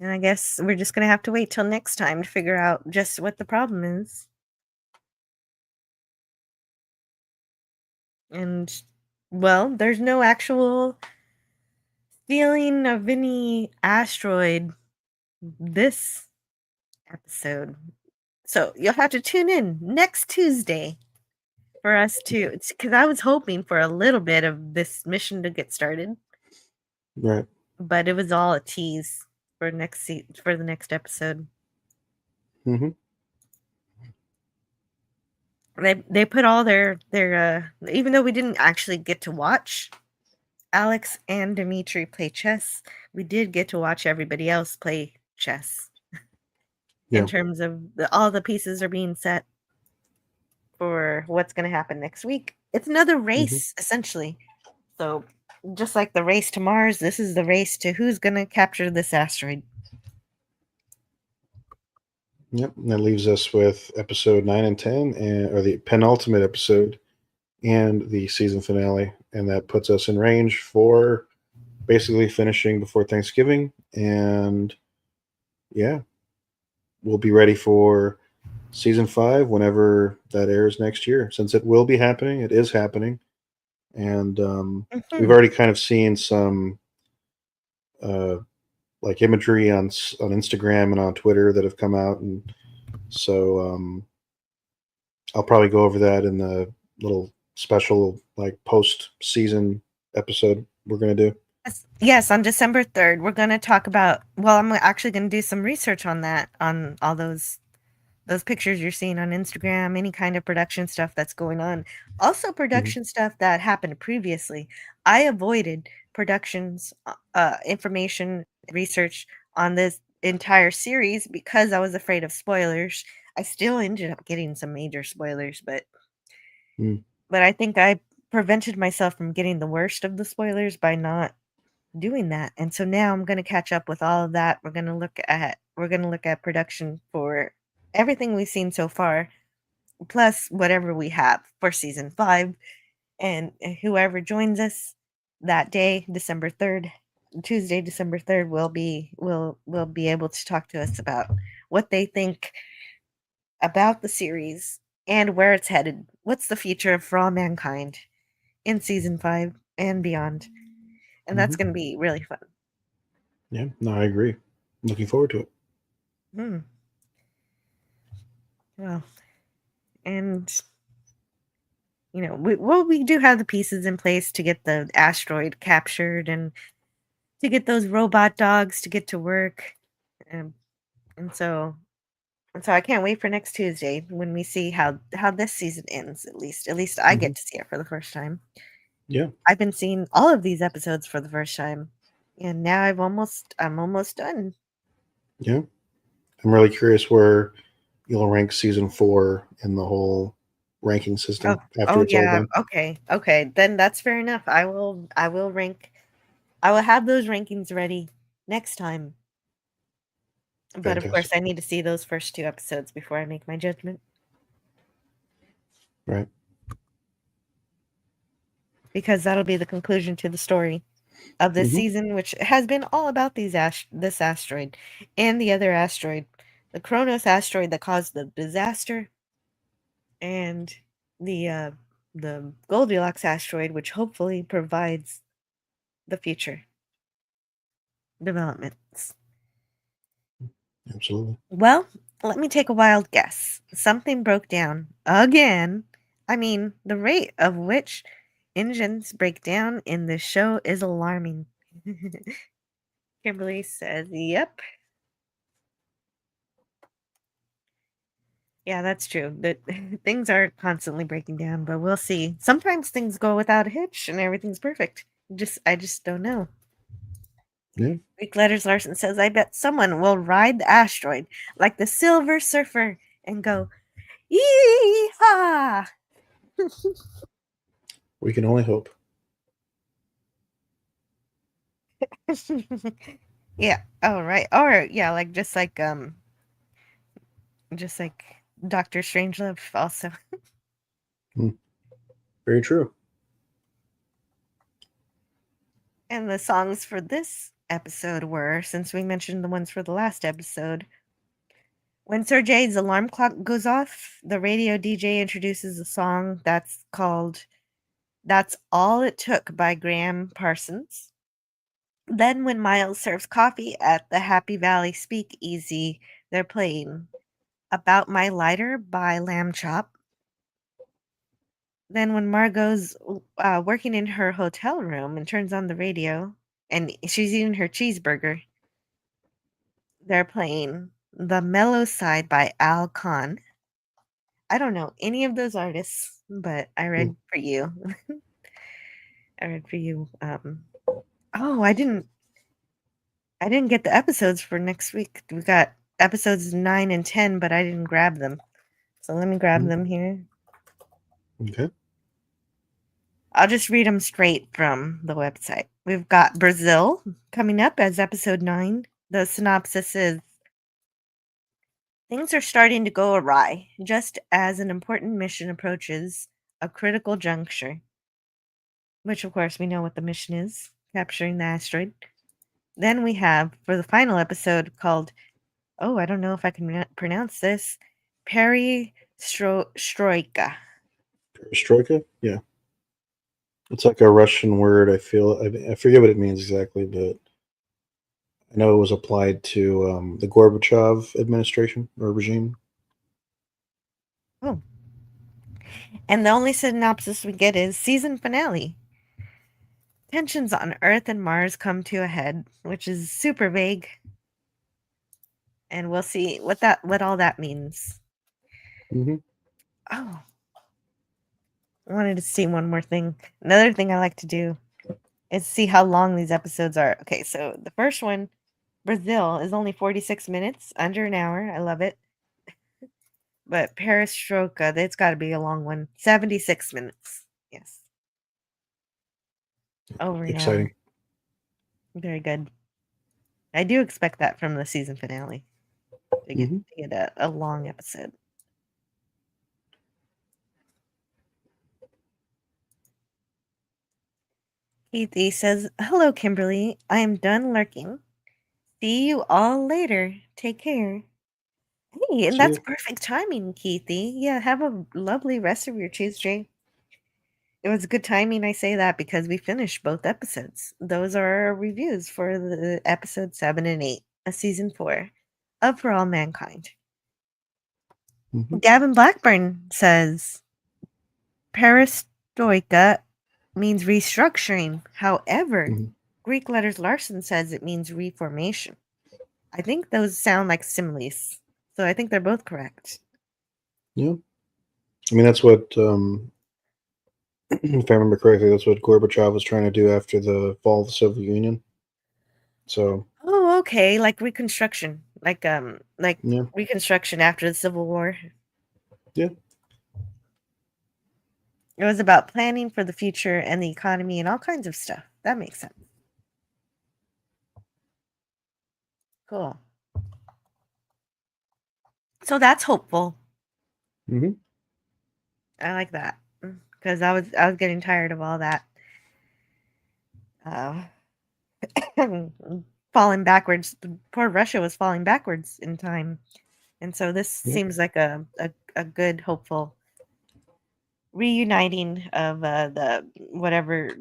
And I guess we're just going to have to wait till next time to figure out just what the problem is. And, well, there's no actual stealing of any asteroid this episode. So you'll have to tune in next Tuesday for us to, because I was hoping for a little bit of this mission to get started. Right. But it was all a tease for for the next episode. Mm-hmm. They put all their even though we didn't actually get to watch Alex and Dimitri play chess, we did get to watch everybody else play chess. Yeah. In terms of all the pieces are being set for what's going to happen next week. It's another race, essentially. So just like the race to Mars, this is the race to who's going to capture this asteroid. Yep. And that leaves us with episode 9 and 10, or the penultimate episode and the season finale. And that puts us in range for basically finishing before Thanksgiving. And yeah, we'll be ready for season 5 whenever that airs next year, since it will be happening. It is happening. And we've already kind of seen some like imagery on Instagram and on Twitter that have come out, and so I'll probably go over that in the little special like post season episode we're gonna do. Yes, on December 3rd, we're going to talk about. Well, I'm actually going to do some research on that, on all those pictures you're seeing on Instagram, any kind of production stuff that's going on. Also, production stuff that happened previously. I avoided productions, information, research on this entire series because I was afraid of spoilers. I still ended up getting some major spoilers, but I think I prevented myself from getting the worst of the spoilers by not doing that. And so now I'm going to catch up with all of that. We're going to look at production for everything we've seen so far, plus whatever we have for season 5. And whoever joins us that day, December 3rd, Tuesday, December 3rd, will be able to talk to us about what they think about the series and where it's headed. What's the future for all mankind in season 5 and beyond? And that's going to be really fun. Yeah, no, I agree. Looking forward to it. Well, and we do have the pieces in place to get the asteroid captured and to get those robot dogs to get to work, and so I can't wait for next Tuesday when we see how this season ends. At least I get to see it for the first time. Yeah, I've been seeing all of these episodes for the first time, and now I'm almost done. Yeah, I'm really curious where you'll rank season 4 in the whole ranking system after it's all done. Okay, then that's fair enough. I will have those rankings ready next time. But of course, I need to see those first 2 episodes before I make my judgment. Right. Because that'll be the conclusion to the story of this season, which has been all about this asteroid and the other asteroid, the Kronos asteroid that caused the disaster, and the Goldilocks asteroid, which hopefully provides the future developments. Absolutely. Well, let me take a wild guess. Something broke down again. I mean, the rate of which engines break down in this show is alarming. Kimberly says, yep. Yeah, that's true. That things are constantly breaking down, but we'll see. Sometimes things go without a hitch and everything's perfect. I just don't know. Yeah. Greek Letters Larson says, I bet someone will ride the asteroid like the Silver Surfer and go, yee-haw! We can only hope. Yeah. Oh, right. Or yeah, just like Doctor Strangelove also. Very true. And the songs for this episode were, since we mentioned the ones for the last episode, when Sergey's alarm clock goes off, the radio DJ introduces a song that's called That's All It Took by Graham Parsons. Then, when Miles serves coffee at the Happy Valley Speakeasy, they're playing About My Lighter by Lamb Chop. Then, when Margot's working in her hotel room and turns on the radio and she's eating her cheeseburger, they're playing The Mellow Side by Al Khan. I don't know any of those artists, but I read for you. I read for you. Oh, I didn't get the episodes for next week. We got episodes 9 and 10, but I didn't grab them. So let me grab them here. Okay. I'll just read them straight from the website. We've got Brazil coming up as episode 9. The synopsis is things are starting to go awry just as an important mission approaches a critical juncture. Which, of course, we know what the mission is capturing the asteroid. Then we have, for the final episode, called, oh, I don't know if I can pronounce this, Perestroika. Perestroika? Yeah. It's like a Russian word. I forget what it means exactly, but I know it was applied to the Gorbachev administration or regime. Oh. And the only synopsis we get is season finale. Tensions on Earth and Mars come to a head, which is super vague. And we'll see what all that means. Mm-hmm. Oh. I wanted to see one more thing. Another thing I like to do is see how long these episodes are. Okay, so the first one, Brazil, is only 46 minutes, under an hour. I love it. But Perestroika, it's got to be a long one. 76 minutes. Yes. Over an hour. Exciting. Very good. I do expect that from the season finale. To get a long episode. Keithy says, hello, Kimberly. I am done lurking. See you all later. Take care. Hey, and See that's ya. perfect timing, Keithy. Yeah, have a lovely rest of your Tuesday. It was good timing I say that because we finished both episodes. Those are our reviews for the episode 7 and 8 of season 4 of For All Mankind. Gavin Blackburn says perestroika means restructuring. However, Greek Letters Larson says it means reformation. I think those sound like similes. So I think they're both correct. Yeah. I mean, that's what, if I remember correctly, that's what Gorbachev was trying to do after the fall of the Soviet Union. So. Oh, okay. Like Reconstruction. Like Yeah. Reconstruction after the Civil War. Yeah. It was about planning for the future and the economy and all kinds of stuff. That makes sense. Cool. So that's hopeful. Mm-hmm. I like that because I was getting tired of all that falling backwards. Poor Russia was falling backwards in time, and so this seems like a good hopeful reuniting of the whatever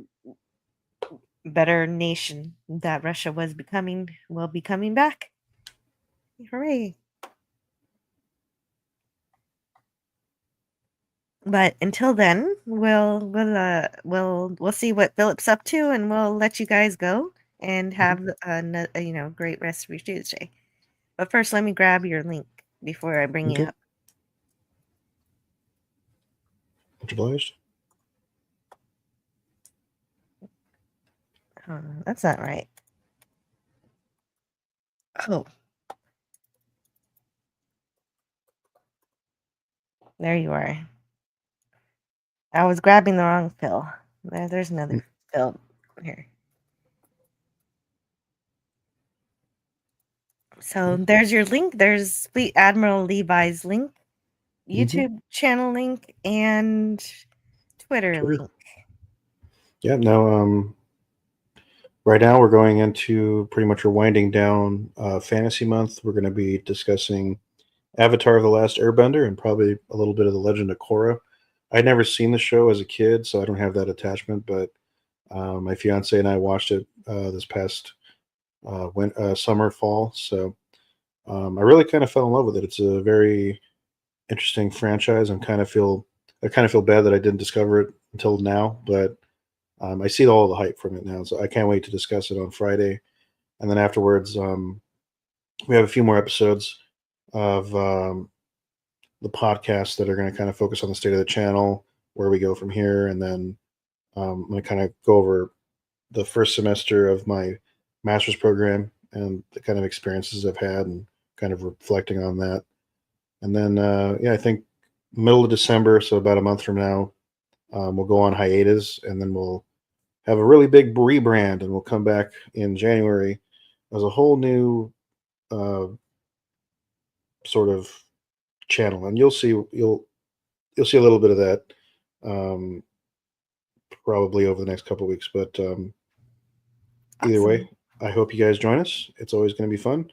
better nation that Russia was becoming will be coming back. Hooray! But until then, we'll see what Philip's up to, and we'll let you guys go and have a great rest of your Tuesday. But first, let me grab your link before I bring you up. Much obliged. That's not right. Oh. There you are. I was grabbing the wrong pill. There's another pill here. So there's your link. There's Fleet Admiral Levi's link, YouTube channel link, and Twitter link. Yeah, no, right now we're going into pretty much we're winding down fantasy month. We're going to be discussing Avatar: The Last Airbender and probably a little bit of The Legend of Korra. I'd never seen the show as a kid, so I don't have that attachment, but my fiance and I watched it this past summer, fall. So I really kind of fell in love with it. It's a very interesting franchise. I kind of feel bad that I didn't discover it until now, but I see all the hype from it now, so I can't wait to discuss it on Friday. And then afterwards, we have a few more episodes of the podcast that are going to kind of focus on the state of the channel, where we go from here, and then I'm going to kind of go over the first semester of my master's program and the kind of experiences I've had and kind of reflecting on that. And then, I think middle of December, so about a month from now, we'll go on hiatus, and then we'll have a really big rebrand, and we'll come back in January as a whole new sort of channel, and you'll see a little bit of that probably over the next couple of weeks. But either way, I hope you guys join us. It's always going to be fun,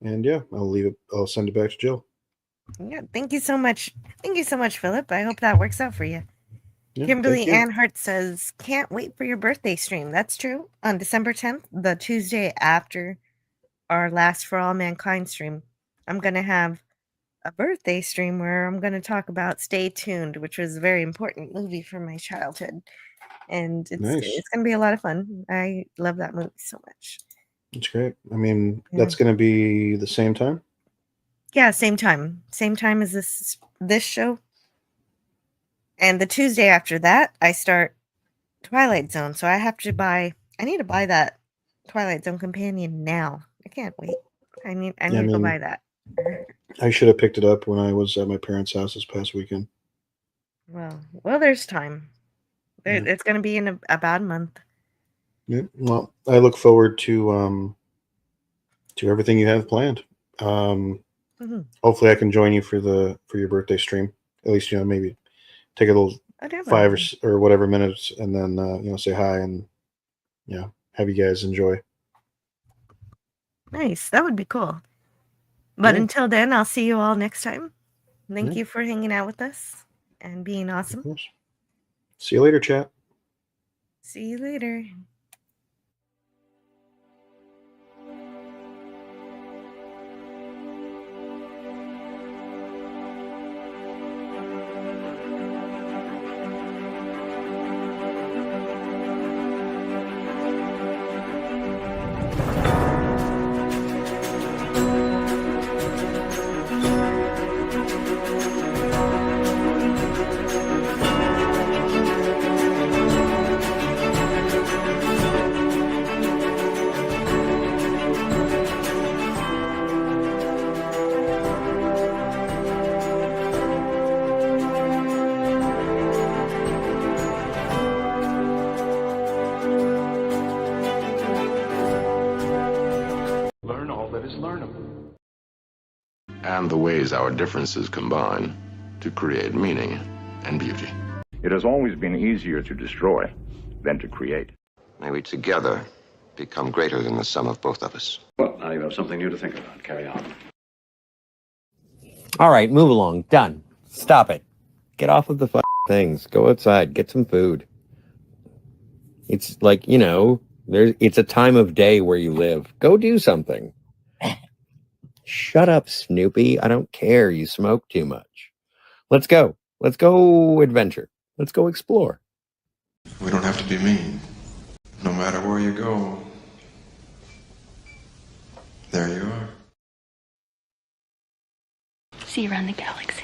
and I'll send it back to Jill. Yeah, thank you so much. Thank you so much, Philip. I hope that works out for you. Yeah, Kimberly Anhart says, can't wait for your birthday stream. That's true. On December 10th, the Tuesday after our last For All Mankind stream, I'm going to have a birthday stream where I'm going to talk about Stay Tuned, which was a very important movie from my childhood. And it's going to be a lot of fun. I love that movie so much. It's great. I mean, that's going to be the same time? Yeah, same time. Same time as this show. And the Tuesday after that, I start Twilight Zone. So I need to buy that Twilight Zone companion now. I can't wait. I need to go buy that. I should have picked it up when I was at my parents' house this past weekend. Well, there's time. It's going to be in about a month. Yeah. Well, I look forward to everything you have planned. Hopefully I can join you for your birthday stream. At least, maybe take a little 5 or whatever minutes, and then say hi and have you guys enjoy. Nice. That would be cool. But until then, I'll see you all next time. Thank you for hanging out with us and being awesome. Of course. See you later, chat. See you later. And the ways our differences combine to create meaning and beauty. It has always been easier to destroy than to create. May we together become greater than the sum of both of us. Well, now you have something new to think about. Carry on. All right, move along. Done. Stop it. Get off of the things. Go outside. Get some food. It's like, it's a time of day where you live. Go do something. Shut up, Snoopy. I don't care. You smoke too much. Let's go. Let's go adventure. Let's go explore. We don't have to be mean. No matter where you go, there you are. See you around the galaxy.